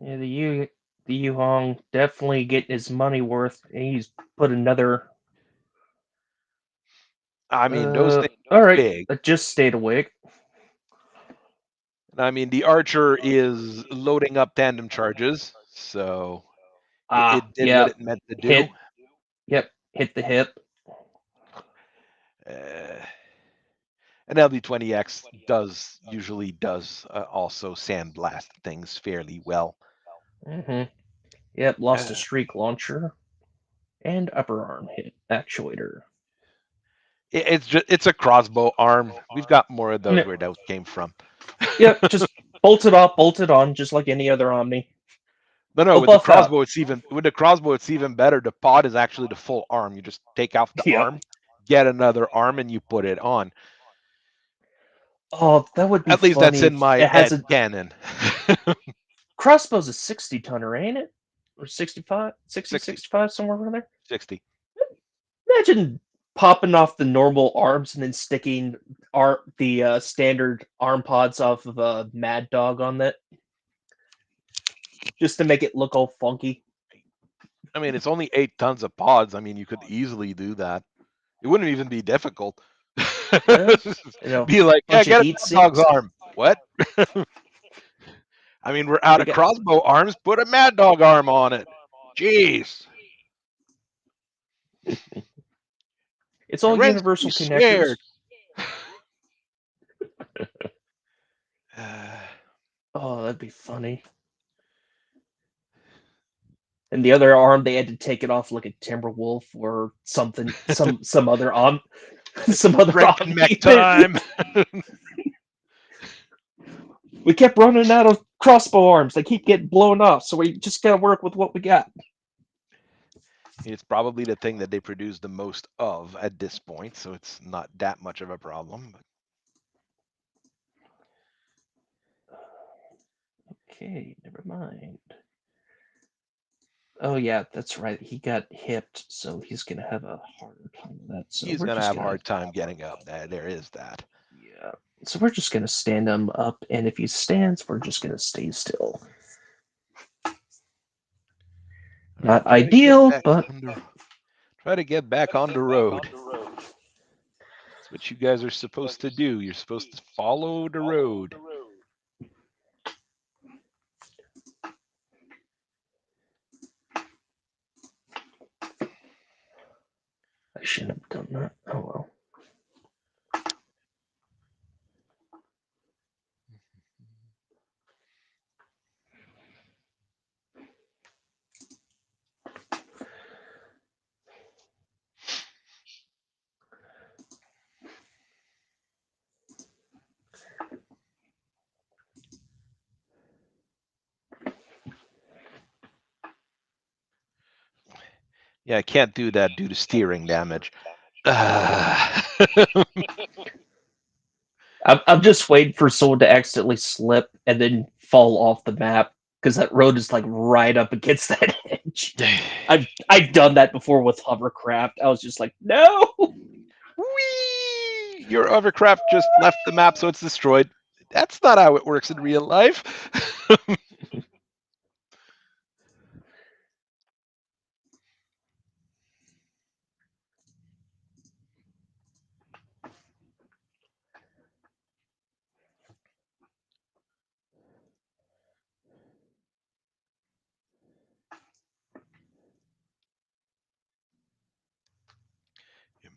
Yeah, the Yu Hong definitely getting his money worth. And he's put another. I mean, those things All are right, big. I just stayed awake. I mean, the Archer is loading up tandem charges, so it did what it meant to do. Hit the hip. An LB20X usually does also sandblast things fairly well. Yep, lost a streak launcher and upper arm hit actuator. It's a crossbow arm. We've got more of those where those came from. Yep, just bolted off, bolted on, just like any other Omni. No, with the crossbow it's even better. The pod is actually the full arm. You just take off the arm, get another arm, and you put it on. Oh, that would be At least funny. that's in my head canon. Crossbow's a 60 tonner, ain't it? Or 65? 60, 60. 65, somewhere around there? 60. Imagine popping off the normal arms and then sticking the standard arm pods off of a Mad Dog on that. Just to make it look all funky. I mean, it's only 8 tons of pods. I mean, you could easily do that. It wouldn't even be difficult. Be like, yeah, get a Mad Dog's arm. What? I mean, we're out of crossbow arms. Put a Mad Dog arm on it. Jeez. It's all universal connectors. Oh, that'd be funny. And the other arm, they had to take it off like a Timberwolf or something, some other some other arm. Mech time. We kept running out of crossbow arms. They keep getting blown off, so we just gotta work with what we got. It's probably the thing that they produce the most of at this point, so it's not that much of a problem. Okay, never mind. Oh yeah, that's right. He got hipped, so he's gonna have a harder time with that. So he's gonna have a hard time getting up. There is that. Yeah. So we're just gonna stand him up, and if he stands, we're just gonna stay still. Not ideal, but try to get back on the road. That's what you guys are supposed to do. You're supposed to follow the road. I shouldn't have done that. Oh well. Yeah, I can't do that due to steering damage. I'm just waiting for someone to accidentally slip and then fall off the map because that road is like right up against that edge. I've done that before with hovercraft. I was just like, no. Whee! Your hovercraft just left the map, so it's destroyed. That's not how it works in real life.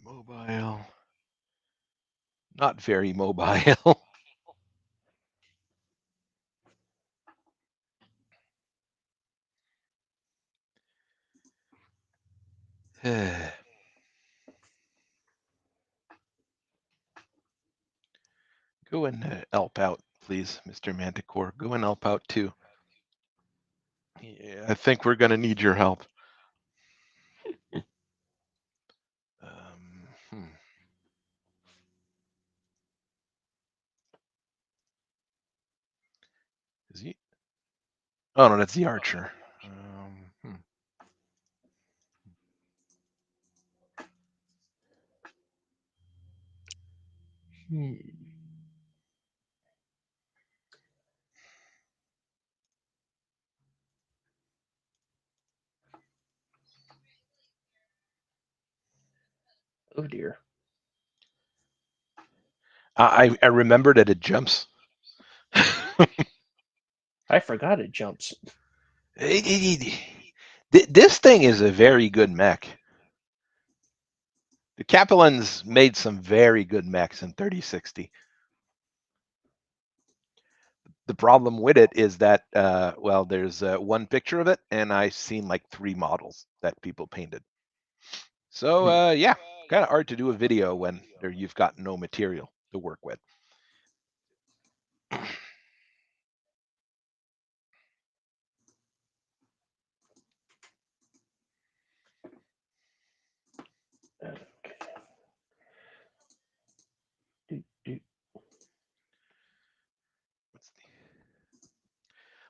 Mobile. Not very mobile. Go and help out, please, Mr. Manticore. Go and help out too. Yeah, I think we're going to need your help. Um, hmm. Is he? Oh no, that's the archer. Oh dear. I remember that it jumps. I forgot it jumps. This thing is a very good mech. The Capellans made some very good mechs in 3060. The problem with it is that, well, there's one picture of it, and I've seen like 3 models that people painted. So, yeah, kind of hard to do a video when you've got no material to work with.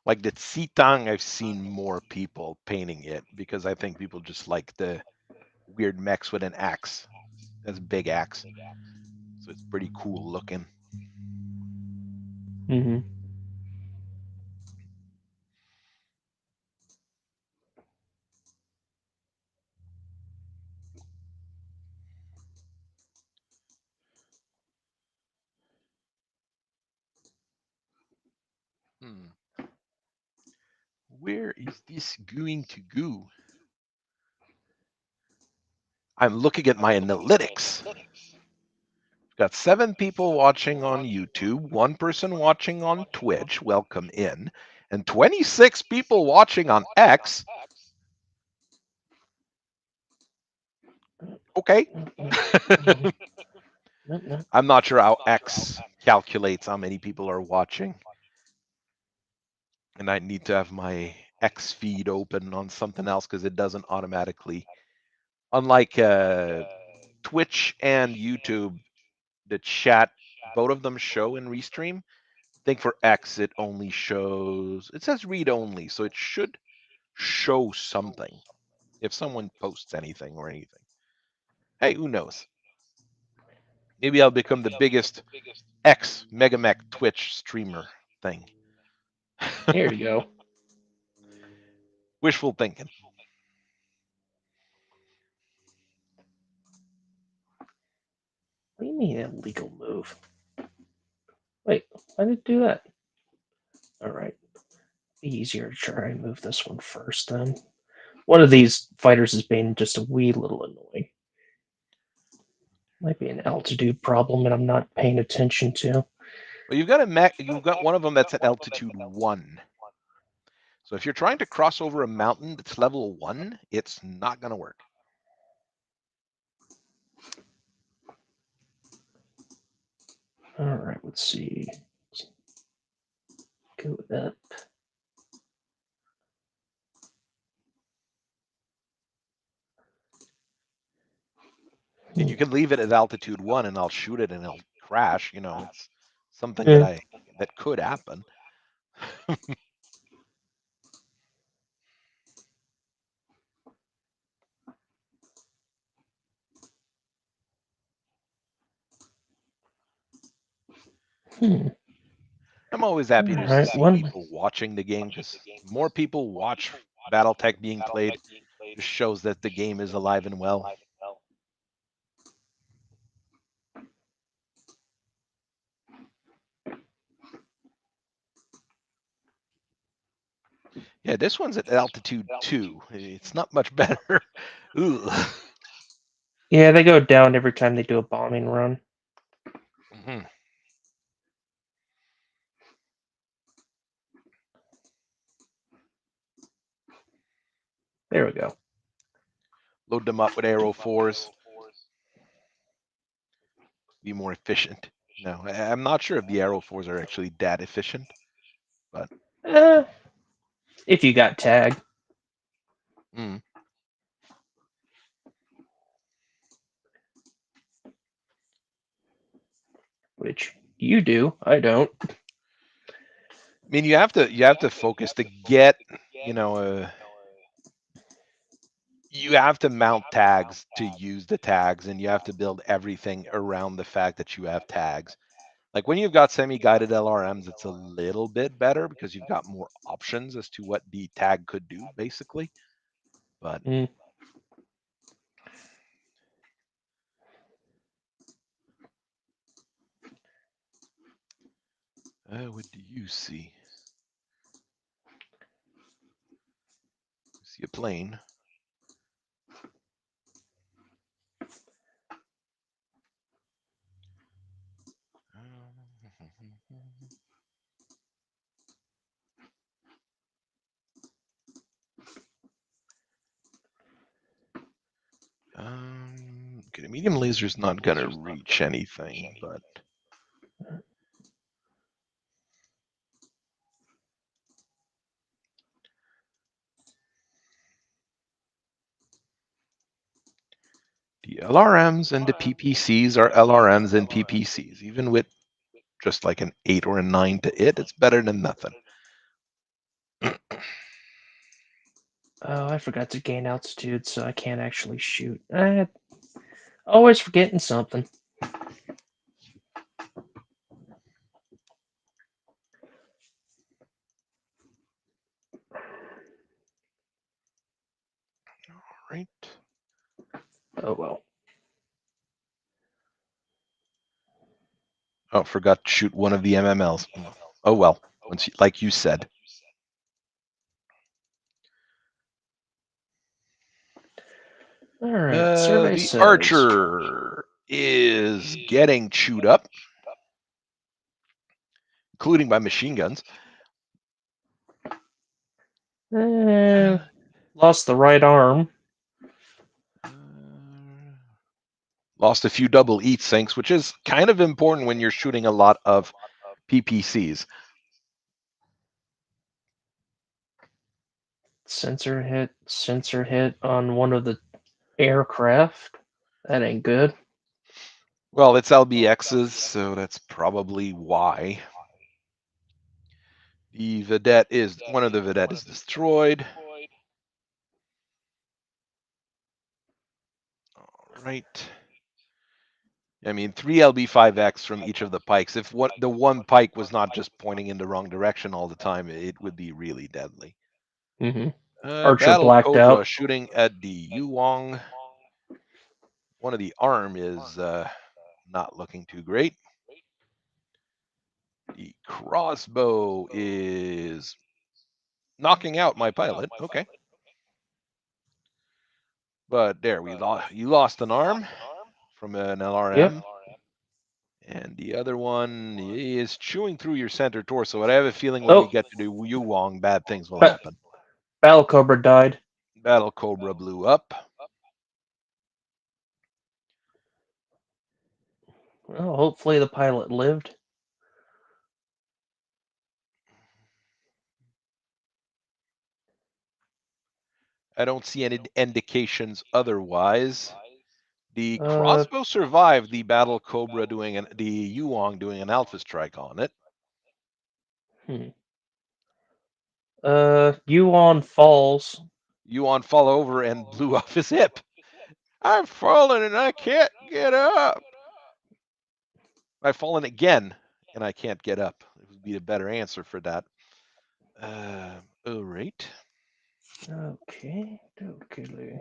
Like the Sitang, I've seen more people painting it because I think people just like the weird mechs with an axe. That's a big axe. So it's pretty cool looking. Mm-hmm. Where is this going to go? I'm looking at my analytics. Got 7 people watching on YouTube, 1 person watching on Twitch, welcome in, and 26 people watching on X. Okay. I'm not sure how X calculates how many people are watching. And I need to have my X feed open on something else because it doesn't automatically. Unlike Twitch and YouTube, the chat, both of them show in Restream. I think for X, it only shows, it says read only, so it should show something if someone posts anything or anything. Hey, who knows? Maybe I'll become the biggest X Megamech Twitch streamer thing. There you go. Wishful thinking. What do you mean illegal move? Wait, why did it do that? Alright. Be easier to try and move this one first then. One of these fighters is being just a wee little annoying. Might be an altitude problem and I'm not paying attention to. Well, you've got a mech. You've got one of them that's at altitude 1. So if you're trying to cross over a mountain that's level 1, it's not going to work. All right, let's see. Go up. And you can leave it at altitude 1, and I'll shoot it, and it'll crash. You know, it's something Yeah. that could happen. I'm always happy to Alright, see people watching the game because more people watch Battletech being played. Just shows that the game is alive and well. Yeah, this one's at altitude 2. It's not much better. Ugh. Yeah, they go down every time they do a bombing run. Mm-hmm. There we go. Load them up with Arrow 4s. Be more efficient. No, I'm not sure if the Arrow 4s are actually that efficient, but If you got tag. mm. Which you do. I don't. I mean, you have to focus to get, you know, you have to mount tags to use the tags, and you have to build everything around the fact that you have tags. Like when you've got semi-guided LRMs, it's a little bit better because you've got more options as to what the tag could do, basically. But what do you see? See a plane. Okay, the medium laser's not gonna reach anything, but the LRMs and the PPCs are LRMs and PPCs. Even with just like an 8 or a 9 to it, it's better than nothing. Oh, I forgot to gain altitude, so I can't actually shoot. Always forgetting something. Right. Oh well. Oh, forgot to shoot one of the MMLs. Oh well, once like you said. All right. Survey The says Archer is getting chewed up, including by machine guns. Lost the right arm. Lost a few double heat sinks, which is kind of important when you're shooting a lot of PPCs. Sensor hit on one of the aircraft. That ain't good. Well, it's LBXs, so that's probably why. The Vedette is one of the Vedette is destroyed. All right. I mean, 3 LB5X from each of the pikes. If the one pike was not just pointing in the wrong direction all the time, it would be really deadly. Mm-hmm. Archer Battle blacked Cobra out. shooting at the Yuwong. One of the arm is not looking too great. The crossbow is knocking out my pilot. Okay. But there, you lost an arm from an LRM. Yep. And the other one is chewing through your center torso. And I have a feeling when we Oh, get to the Yuwong, bad things will ba- happen. Battle Cobra died. Battle Cobra blew up. Well, hopefully the pilot lived. I don't see any indications otherwise. The Uh, crossbow survived the Battle Cobra the Yuwong doing an alpha strike on it. Yuan falls. Yuan fell over and blew off his hip. I've fallen and I can't get up. I've fallen again and I can't get up. It would be a better answer for that. All right. Okay. Okay.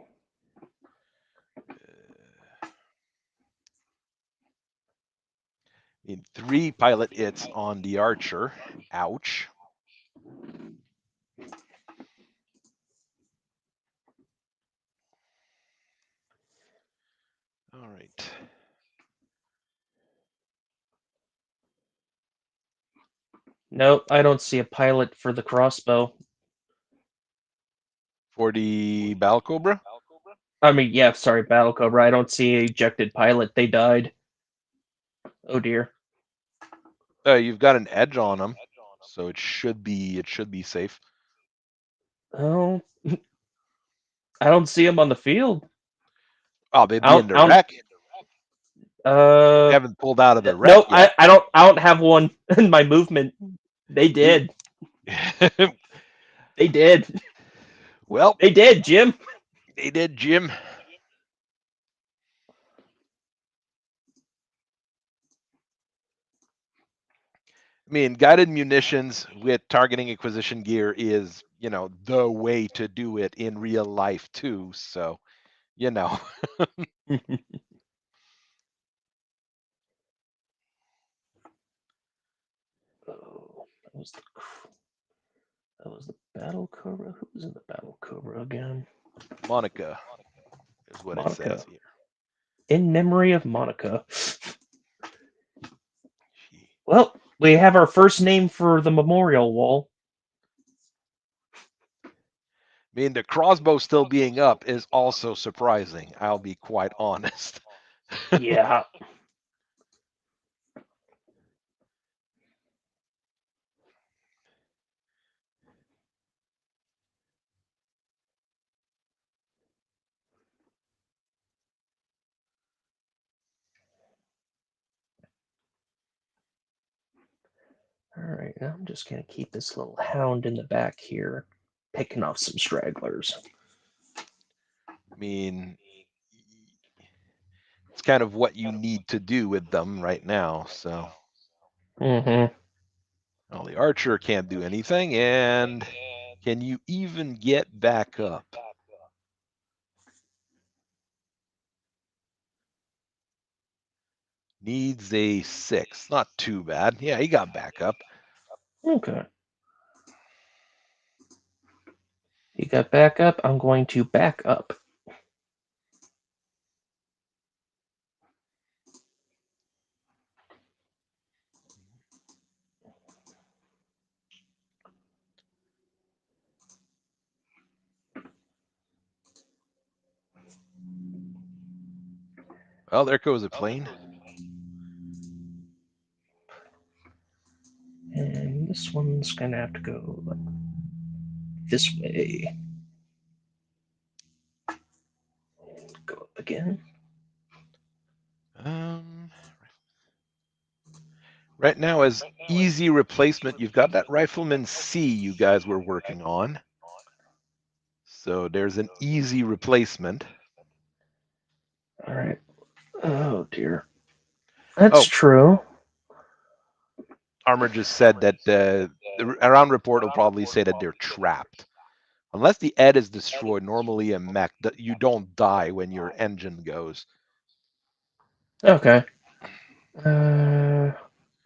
In 3 pilot hits on the Archer. Ouch. All right. Nope, I don't see a pilot for the crossbow. For the Battle Cobra? I mean, yeah, sorry, Battle Cobra. I don't see an ejected pilot. They died. Oh dear. You've got an edge on them, so it should be safe. Oh, I don't see them on the field. Oh, they'd I be don't. in the I don't. wreck. They Uh, haven't pulled out of the wreck no, yet. I don't. I don't have one in my movement. They did. They did. Well, They did, Jim. they did, Jim. I mean, guided munitions with targeting acquisition gear is, the way to do it in real life too. So, Oh, that was the Battle Cobra. Who was in the Battle Cobra again? Monica is what it Monica. says here. In memory of Monica. She, Well, we have our first name for the memorial wall. I mean, the crossbow still being up is also surprising. I'll be quite honest. Yeah. Alright, now I'm just going to keep this little hound in the back here, picking off some stragglers. I mean, it's kind of what you need to do with them right now. So, Mm-hmm. well, the archer can't do anything, and can you even get back up? Needs a 6. Not too bad. Yeah, he got back up. Okay. You got back up. I'm going to back up. Well, there goes a plane. And this one's going to have to go this way. Go up again. Right now, as easy replacement, you've got that Rifleman C you guys were working on. So there's an easy replacement. All right. Oh, dear. That's Oh, true. Armor just said that the around report will probably say that they're trapped. Unless the ED is destroyed, normally a mech, you don't die when your engine goes. Okay. All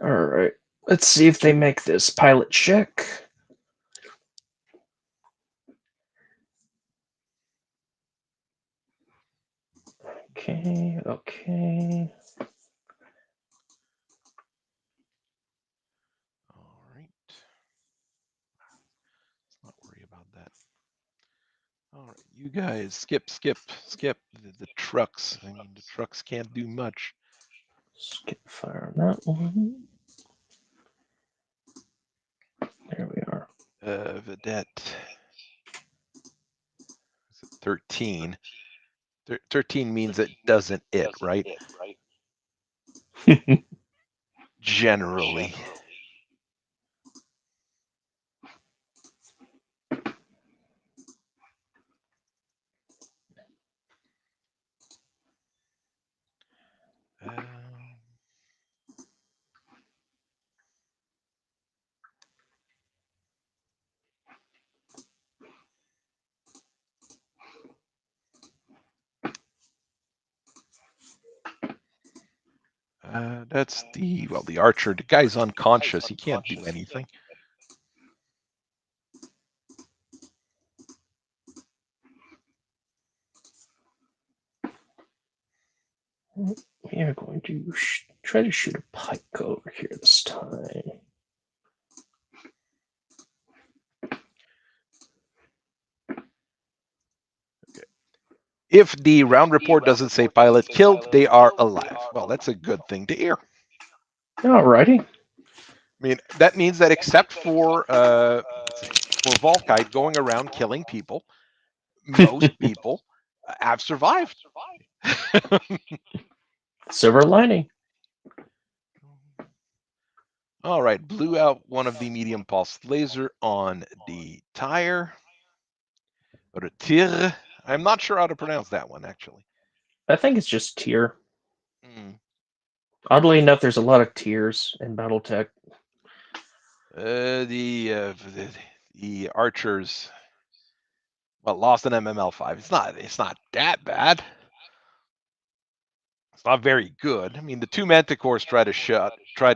right. Let's see if they make this pilot check. Okay. Okay. All right. Let's not worry about that. All right, you guys, skip. The trucks. I mean, the trucks can't do much. Skip fire on that one. There we are. Vedette. 13. 13 means it doesn't right? Generally. That's the archer. The guy's unconscious. He can't do anything. We are going to try to shoot a pike over here this time. If the round report doesn't say pilot killed, they are alive. Well, that's a good thing to hear. Alrighty. I mean, that means that except for Volkite going around killing people, most people have survived. Silver lining. All right, blew out one of the medium pulse laser on the tire. Retire. I'm not sure how to pronounce that one, actually. I think it's just tier. Mm. Oddly enough, there's a lot of tiers in Battletech. The archers, well, lost an MML5. It's not that bad. It's not very good. I mean, the two Manticores tried to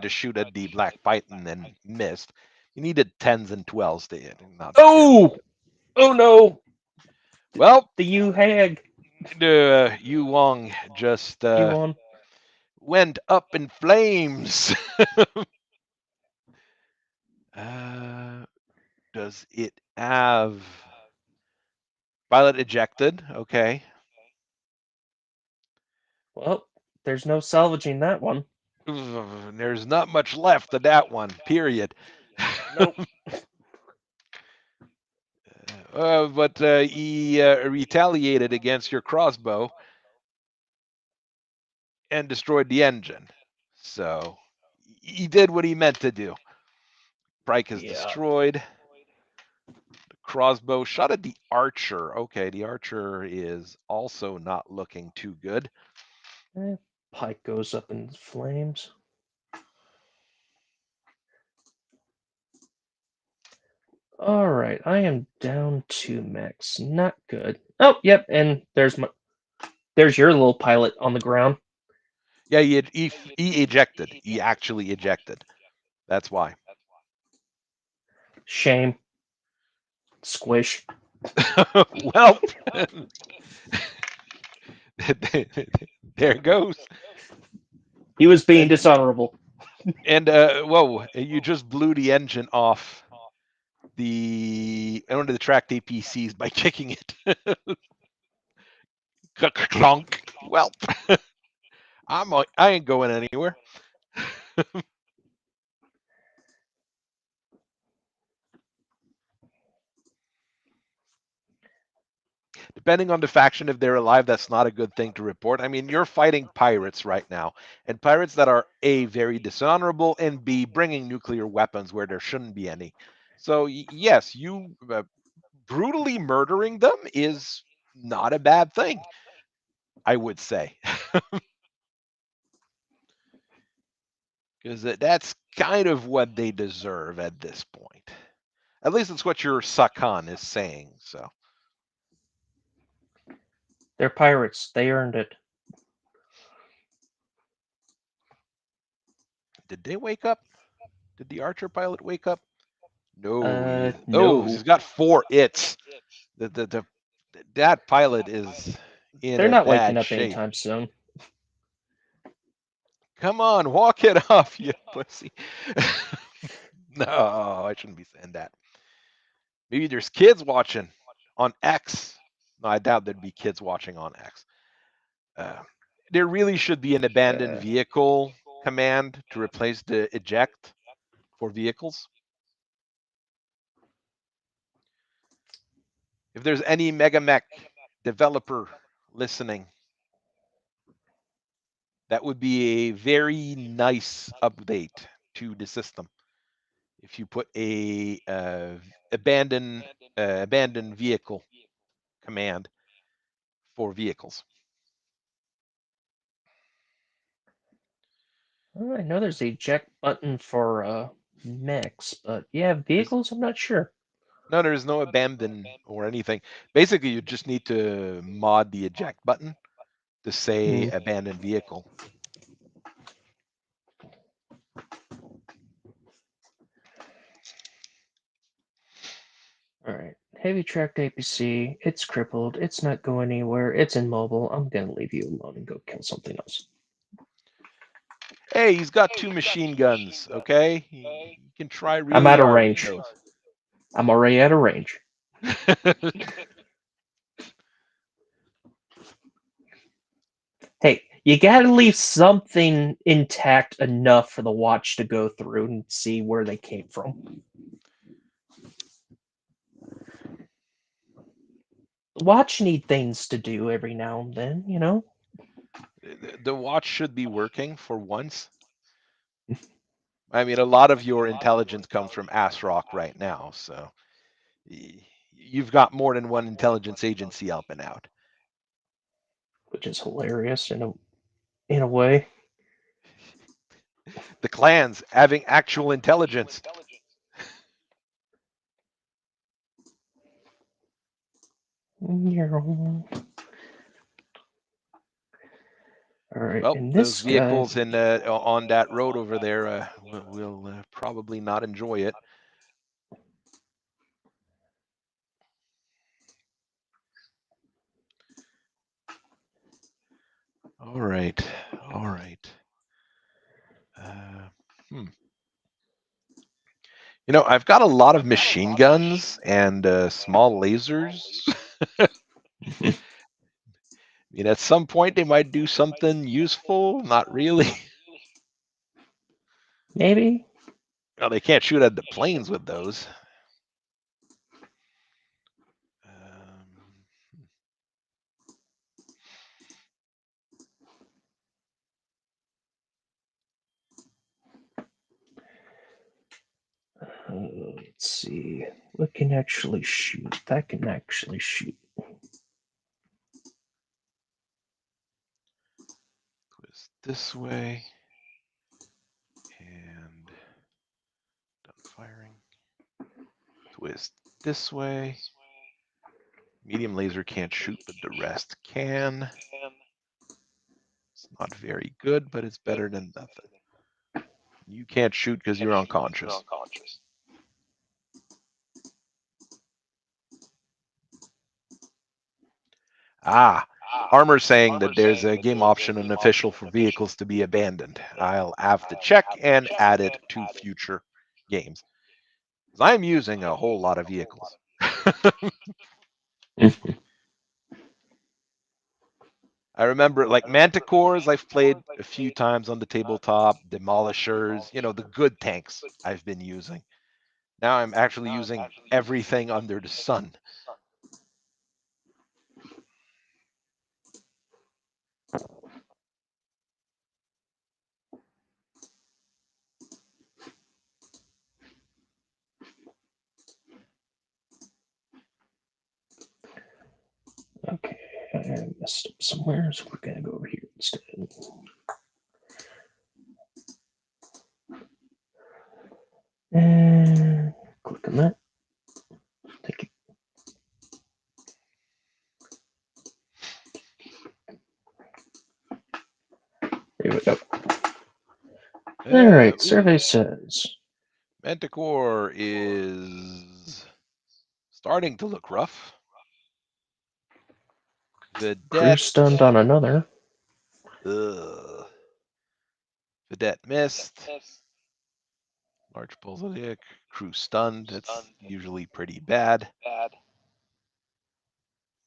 shoot at the Black Python and missed. You needed 10s and 12s to hit. Not Oh! Oh no! well, The Yu Hag. Yu Wong just Yuan. went up in flames. Does it have pilot ejected? Okay. Well, there's no salvaging that one. There's not much left of that one, period. Nope. But he retaliated against your crossbow and destroyed the engine. So he did what he meant to do. Pryke is destroyed. The crossbow shot at the archer. Okay, the archer is also not looking too good. Pike goes up in flames. Alright, I am down 2 mechs. Not good. Oh, yep, and there's your little pilot on the ground. Yeah, he ejected. He actually ejected. That's why. Shame. Squish. Well, there it goes. He was being dishonorable. And whoa, you just blew the engine off one of the tracked APCs by kicking it. Clunk. Well, I ain't going anywhere. Depending on the faction, if they're alive, that's not a good thing to report. I mean, you're fighting pirates right now, and pirates that are A, very dishonorable, and B, bringing nuclear weapons where there shouldn't be any. So, yes, you brutally murdering them is not a bad thing, I would say. Because that's kind of what they deserve at this point. At least it's what your Sakan is saying. So They're pirates. They earned it. did they wake up? Did the Archer pilot wake up? No. No. He's got 4 its. That pilot is in They're a not waking bad up shape. anytime soon. Come on, walk it off, you pussy. No, I shouldn't be saying that. Maybe there's kids watching on X. No, I doubt there'd be kids watching on X. There really should be an abandoned vehicle command to replace the eject for vehicles. If there's any Mega Mech developer listening, that would be a very nice update to the system. If you put a abandoned vehicle command for vehicles. Well, I know there's a eject button for mechs, but yeah, vehicles, I'm not sure. No, there's no abandon or anything. Basically, you just need to mod the eject button to say abandoned vehicle. Alright, heavy tracked APC, it's crippled, it's not going anywhere, it's immobile, I'm gonna leave you alone and go kill something else. Hey, he's got 2 machine guns, okay? He can try I'm really out of hard with range. those. I'm already out of range. Hey, you gotta leave something intact enough for the watch to go through and see where they came from. The watch need things to do every now and then, you know? The watch should be working for once. I mean, a lot of your intelligence comes from AsRoc right now, so you've got more than one intelligence agency helping out. Which is hilarious in a way. The clans having actual intelligence. Alright, Well, and those this guy. vehicles in on that road over there will probably not enjoy it. All right, all right. Hmm. You know, I've got a lot of machine guns and small lasers. I mean, at some point they might do something useful. Not really. Maybe? Well, they can't shoot at the planes with those. Let's see. What can actually shoot? That can actually shoot. Twist this way. And done firing. Twist this way. Medium laser can't shoot, but the rest can. It's not very good, but it's better than nothing. You can't shoot because you're unconscious. Ah, Armor's saying that there's a game option unofficial for vehicles to be abandoned. I'll have to check and add it to future games. Because I'm using a whole lot of vehicles. I remember like Manticores I've played a few times on the tabletop, Demolishers, you know, the good tanks I've been using. Now I'm actually using everything under the sun. Okay, I messed up somewhere, so we're gonna go over here instead. And click on that. Thank you. There we go. All right, survey says Manticore is starting to look rough. crew Vedette. stunned on another. Ugh. Vedette missed. Large Bolzodic. Crew stunned. That's usually pretty bad.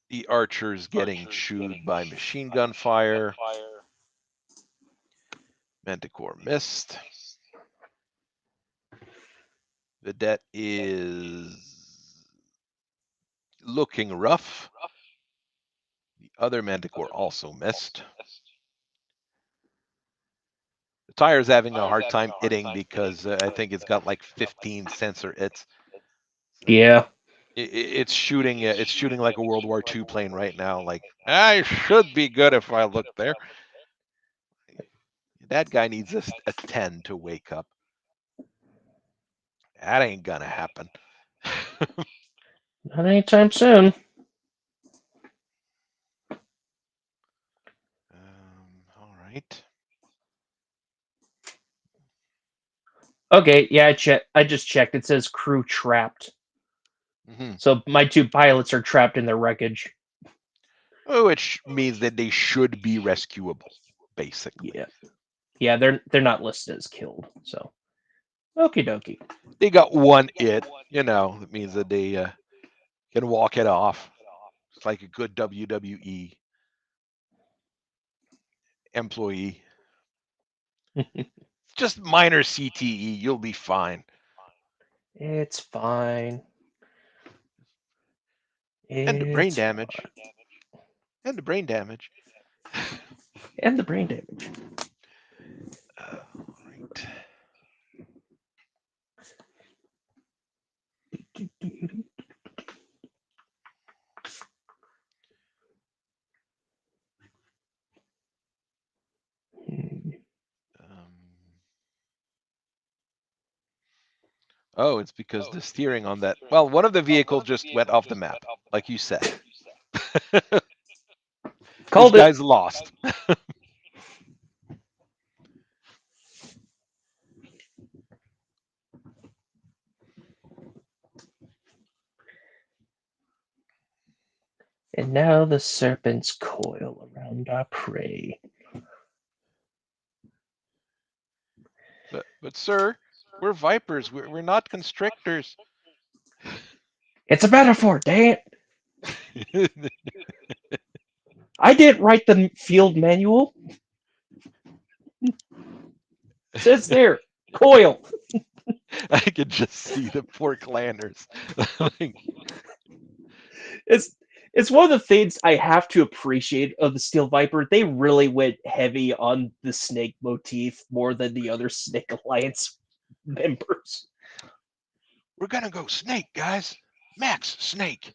The archer's getting chewed by machine gun fire. Manticore missed. Vedette is looking rough. The other Manticore also missed. The tire's having a hard time hitting because I think it's got like 15 sensor hits. So Yeah. it's shooting like a World War II plane right now. Like, I should be good if I look there. That guy needs a 10 to wake up. That ain't gonna happen. Not anytime soon. All right. Okay, yeah, I just checked. It says crew trapped. So my 2 pilots are trapped in their wreckage. Which means that they should be rescuable, basically. Yeah. Yeah, they're not listed as killed. So, okie dokie. They got one it. That means that they can walk it off. It's like a good WWE employee. Just minor CTE. You'll be fine. It's fine. And the brain It's damage. And the brain damage. and the brain damage. All right. Oh, it's because the steering on that. Well, one of the vehicles just went off the map, like you said. This Called it. guy's lost. And now the serpents coil around our prey. But sir, we're vipers. We're not constrictors. It's a metaphor, dang it! I didn't write the field manual. It says there, coil. I could just see the poor clanners. Like, It's one of the things I have to appreciate of the Steel Viper. They really went heavy on the snake motif more than the other Snake Alliance members. we're gonna go snake, guys. Max snake.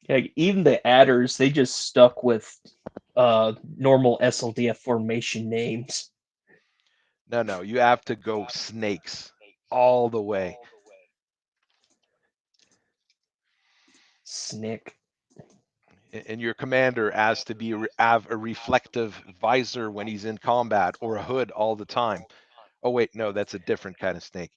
Like, even the adders, they just stuck with normal SLDF formation names. No, you have to go snakes all the way. Snick. And your commander has to have a reflective visor when he's in combat or a hood all the time. Oh wait, no, that's a different kind of snake.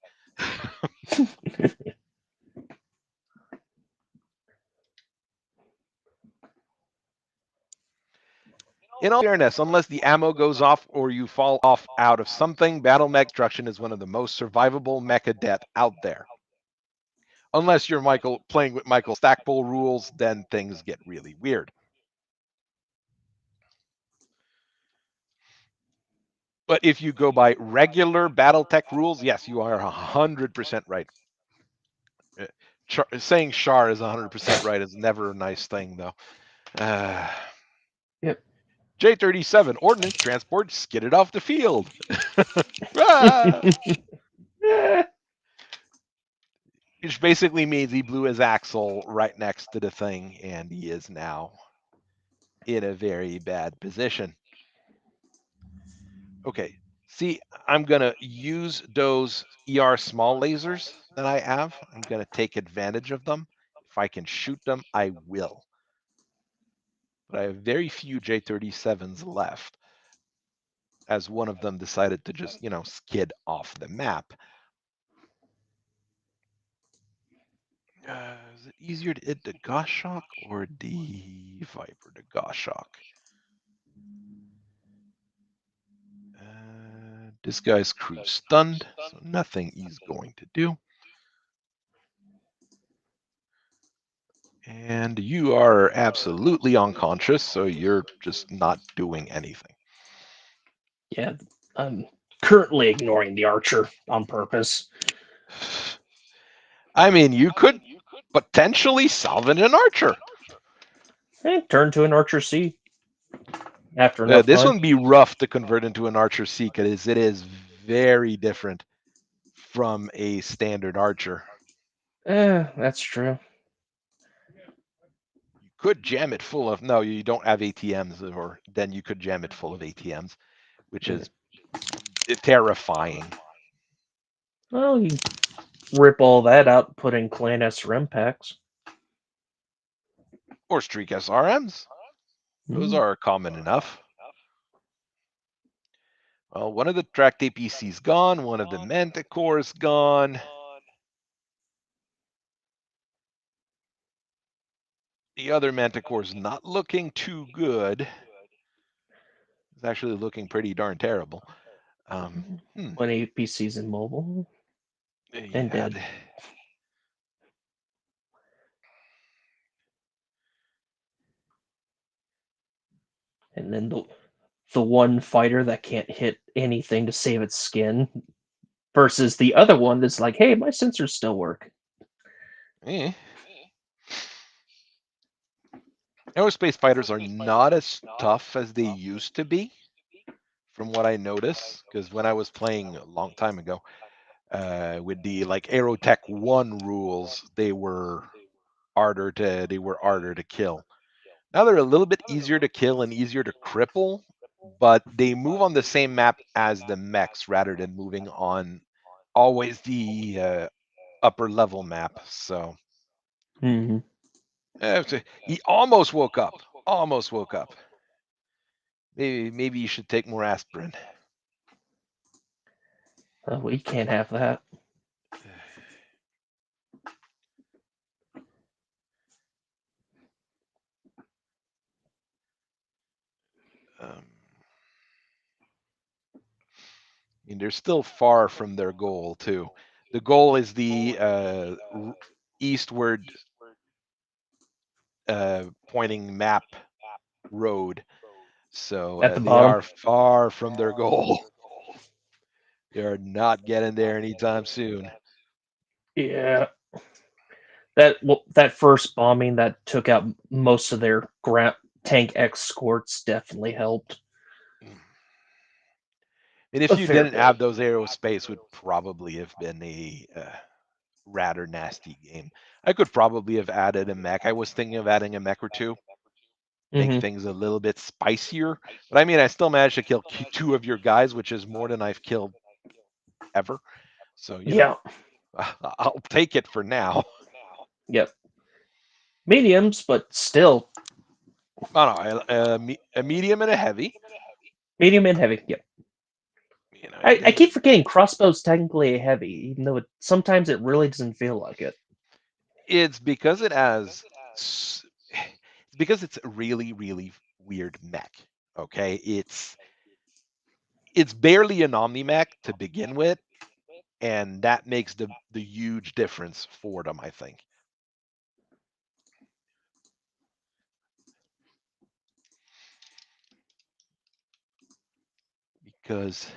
In all fairness, unless the ammo goes off or you fall off out of something, battle mech destruction is one of the most survivable mecha death out there. Unless you're playing with Michael Stackpole rules, then things get really weird. But if you go by regular Battletech rules, yes, you are 100% right. Saying Char is 100% right is never a nice thing, though. Yep. J-37 ordnance transport skidded off the field. Ah! Which basically means he blew his axle right next to the thing, and he is now in a very bad position. Okay, see, I'm going to use those ER small lasers that I have. I'm going to take advantage of them. If I can shoot them, I will. But I have very few J-37s left, as one of them decided to just, skid off the map. Is it easier to hit the Goshawk or the Viper? The Goshawk. This guy's crew stunned, so nothing he's going to do. And you are absolutely unconscious, so you're just not doing anything. Yeah, I'm currently ignoring the archer on purpose. I mean, you could potentially salvage an archer. Turn to an archer C. After enough This time. one be rough to convert into an archer C because it is very different from a standard archer. That's true. You could jam it full of, no, you don't have ATMs, or then you could jam it full of ATMs, which is terrifying. Well, you rip all that out and put in Clan SRM packs. Or Streak SRMs. Those are common enough. Well, one of the tracked APC's gone, one of the Manticore's gone. The other Manticore's not looking too good. It's actually looking pretty darn terrible. Hmm. 1 APCs in mobile and Yeah. dead. And then the one fighter that can't hit anything to save its skin versus the other one that's like, hey, my sensors still work. Eh. Aerospace fighters are not as tough as they used to be, from what I notice. Because when I was playing a long time ago, with the like Aerotech 1 rules, they were harder to kill. Now they're a little bit easier to kill and easier to cripple, but they move on the same map as the mechs rather than moving on always the upper level map. So Mm-hmm. he almost woke up. Almost woke up. Maybe you should take more aspirin. We can't have that. I mean, they're still far from their goal too. The goal is the eastward pointing map road. So At the they bottom. are far from their goal. They are not getting there anytime soon. Yeah. That first bombing that took out most of their tank escorts definitely helped And a if you fair didn't bit. have those aerospace, would probably have been a rather nasty game. I could probably have added a mech. I was thinking of adding a mech or two, make Mm-hmm. things a little bit spicier. But I mean, I still managed to kill two of your guys, which is more than I've killed ever. So Yeah. I'll take it for now. Yep. Mediums, but still Oh, no, a medium and a heavy. medium and heavy. Yep. I keep forgetting crossbow's technically a heavy, even though sometimes it really doesn't feel like it. It's because it has. It's because it's a really, really weird mech. Okay, it's barely an omni mech to begin with, and that makes the huge difference for them, I think. Because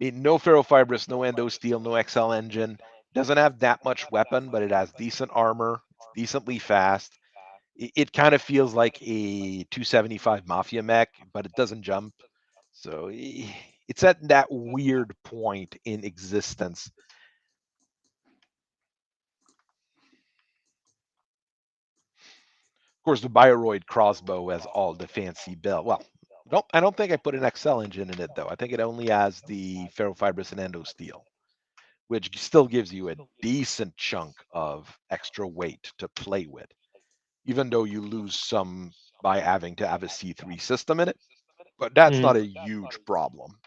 I mean, no ferrofibrous, no endo steel, no XL engine. Doesn't have that much weapon, but it has decent armor. It's decently fast. It kind of feels like a 275 Mafia mech, but it doesn't jump. So it's at that weird point in existence. Of course, the Bioroid crossbow has all the fancy bell. Well, I don't think I put an XL engine in it though. I think it only has the ferrofibrous and endo steel, which still gives you a decent chunk of extra weight to play with, even though you lose some by having to have a C3 system in it. But that's Mm. not a huge problem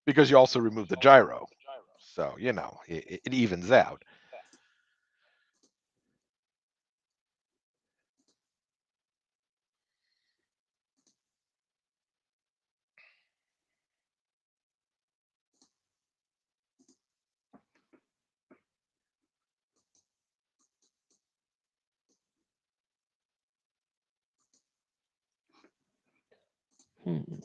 because you also remove the gyro. So, it evens out. Hmm.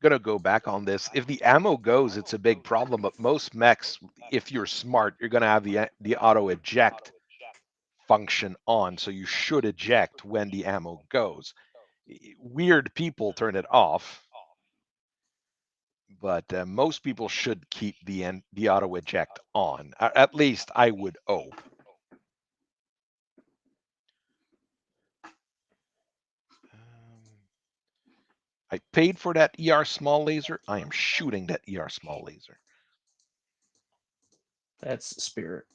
Gonna go back on this. If the ammo goes, it's a big problem. But most mechs, if you're smart, you're gonna have the auto eject function on, so you should eject when the ammo goes. Weird people turn it off, but most people should keep the auto eject on. At least I would hope. I paid for that ER small laser. I am shooting that ER small laser. That's the spirit.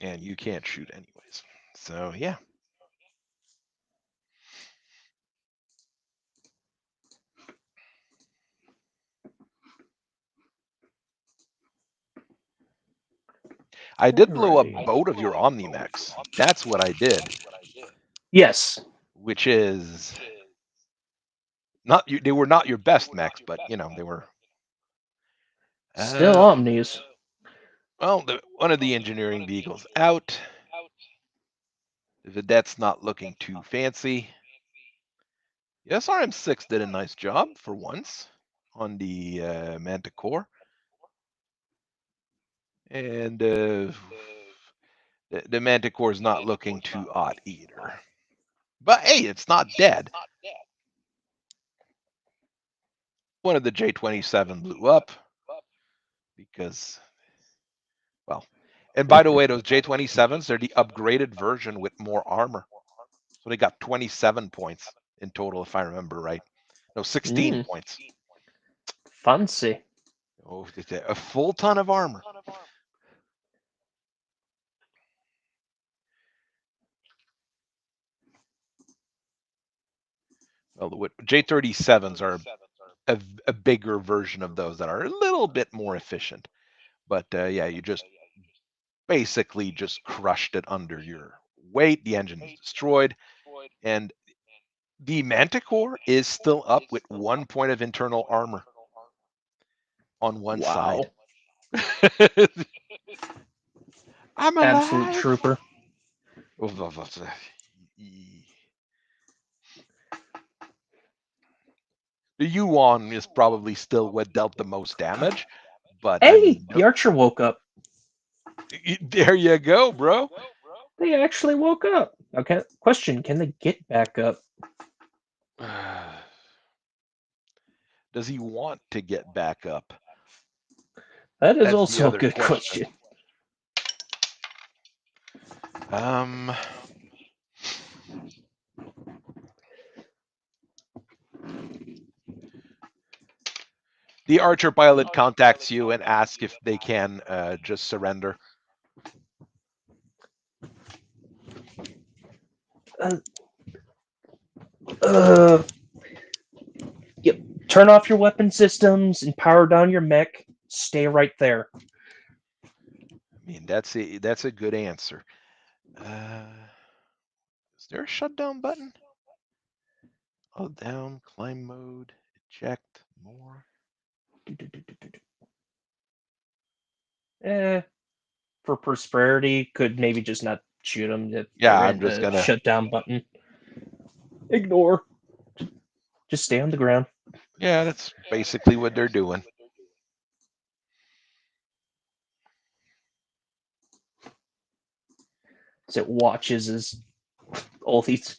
And you can't shoot anyways. So yeah. I did blow up Alrighty. both of your Omnimex. That's what I did. Yes. Which is not you. They were not your best mechs, but you know they were. Still Omnis. Well, one of the engineering vehicles out. The vedette's not looking too fancy. The SRM-6 did a nice job for once on the Manticore. And the Manticore is not looking too odd either. But hey, it's not dead. One of the J-27 blew up because, well, and by the way, those J-27s, they're the upgraded version with more armor. So they got 27 points in total, if I remember right. No, 16 points. Fancy. Oh, a full ton of armor. Well, the J-37s are a bigger version of those that are a little bit more efficient. But yeah, you just basically just crushed it under your weight. The engine is destroyed. And the Manticore is still up with 1 point of internal armor on one side. I'm Absolute alive. trooper. The Yuan is probably still what dealt the most damage, but I Hey, mean, the archer woke up. there you go, bro. They actually woke up. Okay, question: can they get back up? Does he want to get back up? That is That's the also a other good question. question. The archer pilot contacts you and asks if they can just surrender. Yep. Turn off your weapon systems and power down your mech. Stay right there. I mean, that's a good answer. Is there a shutdown button? Hold down, climb mode, eject, more. For prosperity, could maybe just not shoot them. If Yeah, they're I'm in just the gonna. shutdown button. Ignore. Just stay on the ground. Yeah, that's basically what they're doing. So it watches as all these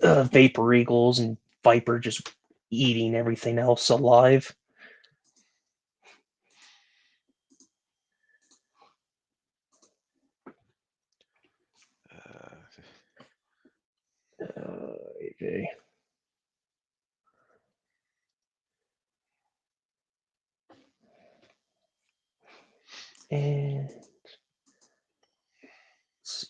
vapor eagles and viper just eating everything else alive. Okay. And let's see.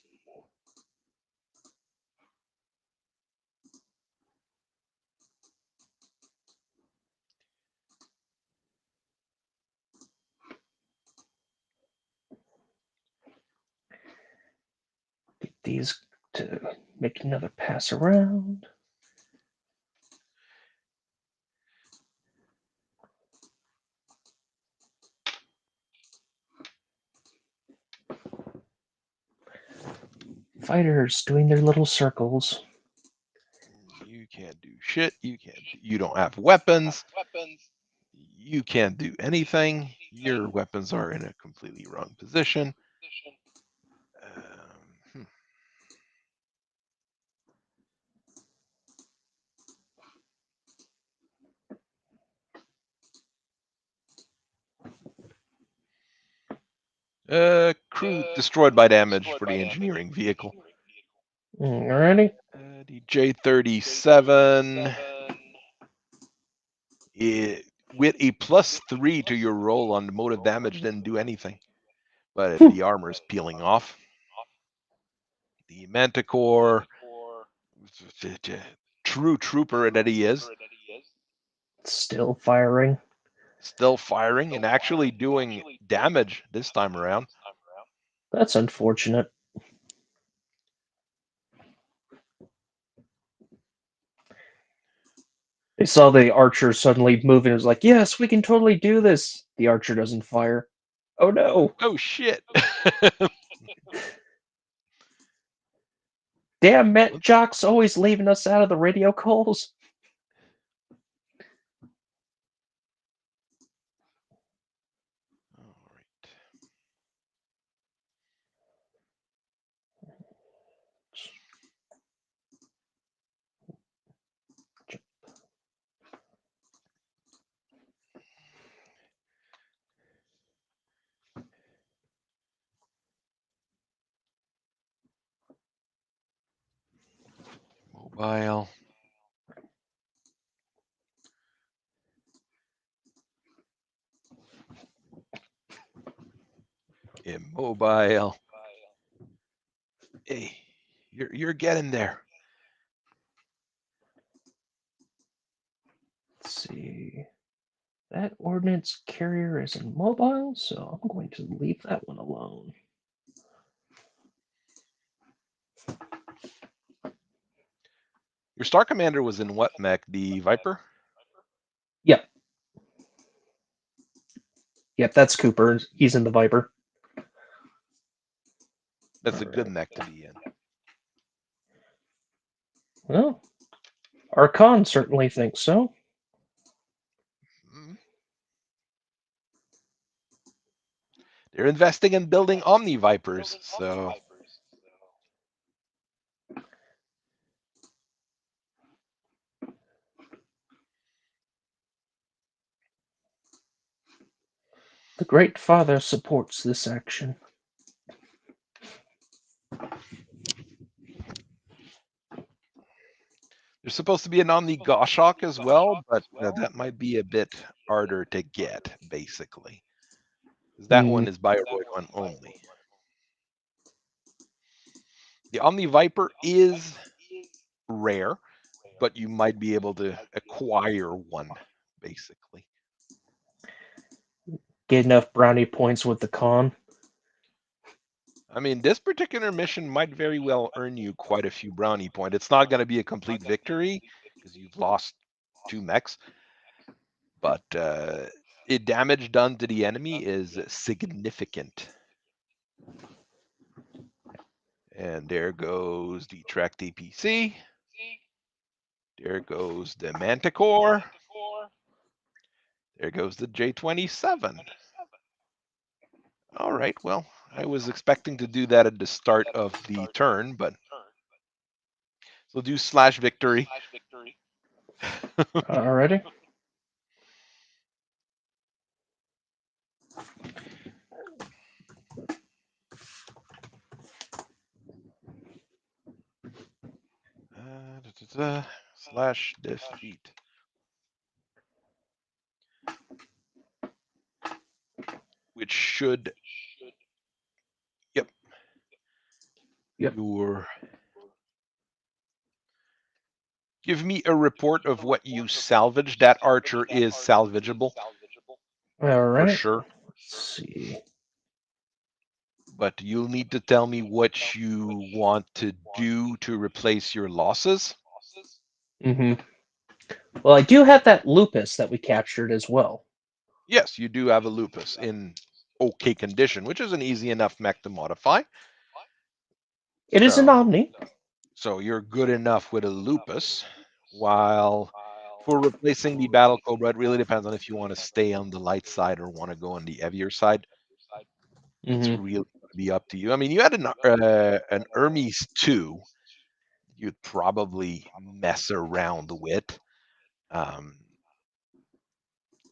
Get these to make another pass around. Fighters doing their little circles. You can't do shit. You don't have weapons. You can't do anything. Your weapons are in a completely wrong position. Hmm. Crew destroyed by damage for the engineering vehicle. Alrighty. The J-37, with a +3 to your roll on the motive damage, didn't do anything. but the armor is peeling off. The Manticore, true trooper that he is, Still firing. still firing and actually doing damage this time around. That's unfortunate. They saw the archer suddenly moving. It was like, yes, we can totally do this. The archer doesn't fire. Oh no. Oh shit! Damn, Met Jock's always leaving us out of the radio calls. All right. Mobile. Immobile. Hey, you're getting there. Let's see. That ordnance carrier is immobile, so I'm going to leave that one alone. Your Star Commander was in what mech? The Viper? Yep. Yep, that's Cooper. He's in the Viper. That's a good mech to be in. Well, Archon certainly thinks so. They're investing in building Omni Vipers, so The Great Father supports this action. there's supposed to be an Omni Goshawk as well, but that might be a bit harder to get, basically. That one is Bioroid one only. The Omni Viper is rare, but you might be able to acquire one, basically. Get enough brownie points with the con. I mean, this particular mission might very well earn you quite a few brownie points. It's not going to be a complete victory because you've lost 2 mechs, but damage done to the enemy is significant. And there goes the Track DPC. There goes the Manticore. There goes the J27. All right, well, I was expecting to do that at the start of the turn, but so do slash victory. Alrighty. Slash defeat. Which should, yep. Your give me a report of what you salvaged. That archer is salvageable. All right. For sure. Let's see. But you'll need to tell me what you want to do to replace your losses. Well, I do have that lupus that we captured as well. Yes, you do have a lupus in okay condition, which is an easy enough mech to modify. It is an Omni. So you're good enough with a lupus. While for replacing the Battle Cobra, it really depends on if you want to stay on the light side or want to go on the heavier side. It's really going to be up to you. I mean, you had an Hermes 2, you'd probably mess around with.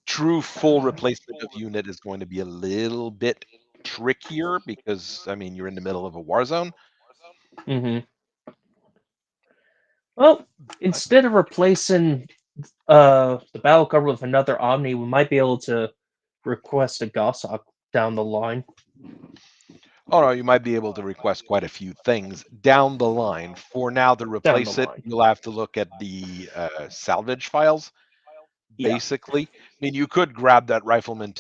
True full replacement of unit is going to be a little bit trickier because, I mean, you're in the middle of a war zone. Well, instead of replacing the battle cover with another Omni, we might be able to request a Goshawk down the line. Oh no, you might be able to request quite a few things down the line. For now, to down the replace it, line. you'll have to look at the salvage files. Yeah. Basically, I mean, you could grab that rifleman,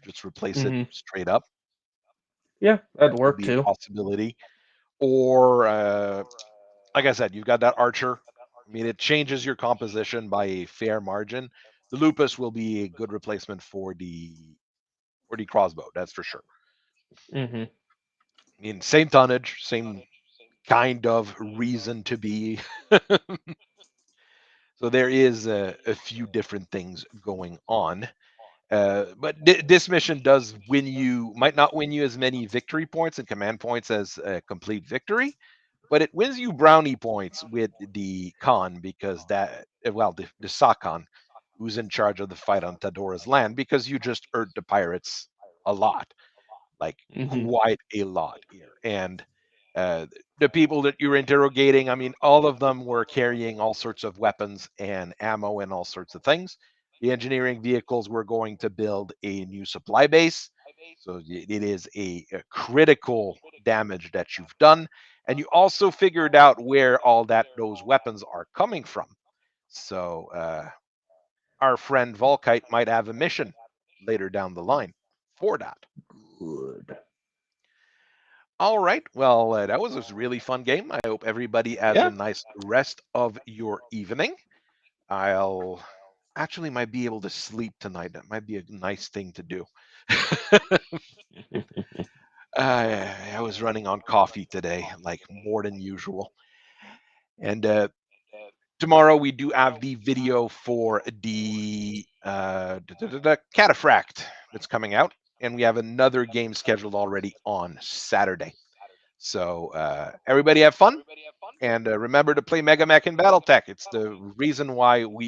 just replace it Hmm. straight up. Yeah, that'd That would work be a too. possibility. Or, like I said, you've got that archer. I mean, it changes your composition by a fair margin. The lupus will be a good replacement for the crossbow. That's for sure. Hmm. I mean, same tonnage, same kind of reason to be. So there is a few different things going on. But this mission does might not win you as many victory points and command points as a complete victory, but it wins you brownie points with the Khan because the Sakan, who's in charge of the fight on Tadora's land, because you just hurt the pirates a lot, like Hmm. quite a lot here. And uh, the people that you're interrogating, I mean, all of them were carrying all sorts of weapons and ammo and all sorts of things. The engineering vehicles were going to build a new supply base. So it is a critical damage that you've done. And you also figured out where all those weapons are coming from. So our friend Volkite might have a mission later down the line for that. Good. All right. Well, that was a really fun game. I hope everybody has a Yeah. nice rest of your evening. I'll actually might be able to sleep tonight. That might be a nice thing to do. I was running on coffee today, like more than usual. And tomorrow we do have the video for the Cataphract that's coming out, and we have another game scheduled already on Saturday. So everybody have fun. And remember to play Mega Mech in Battletech. It's the reason why we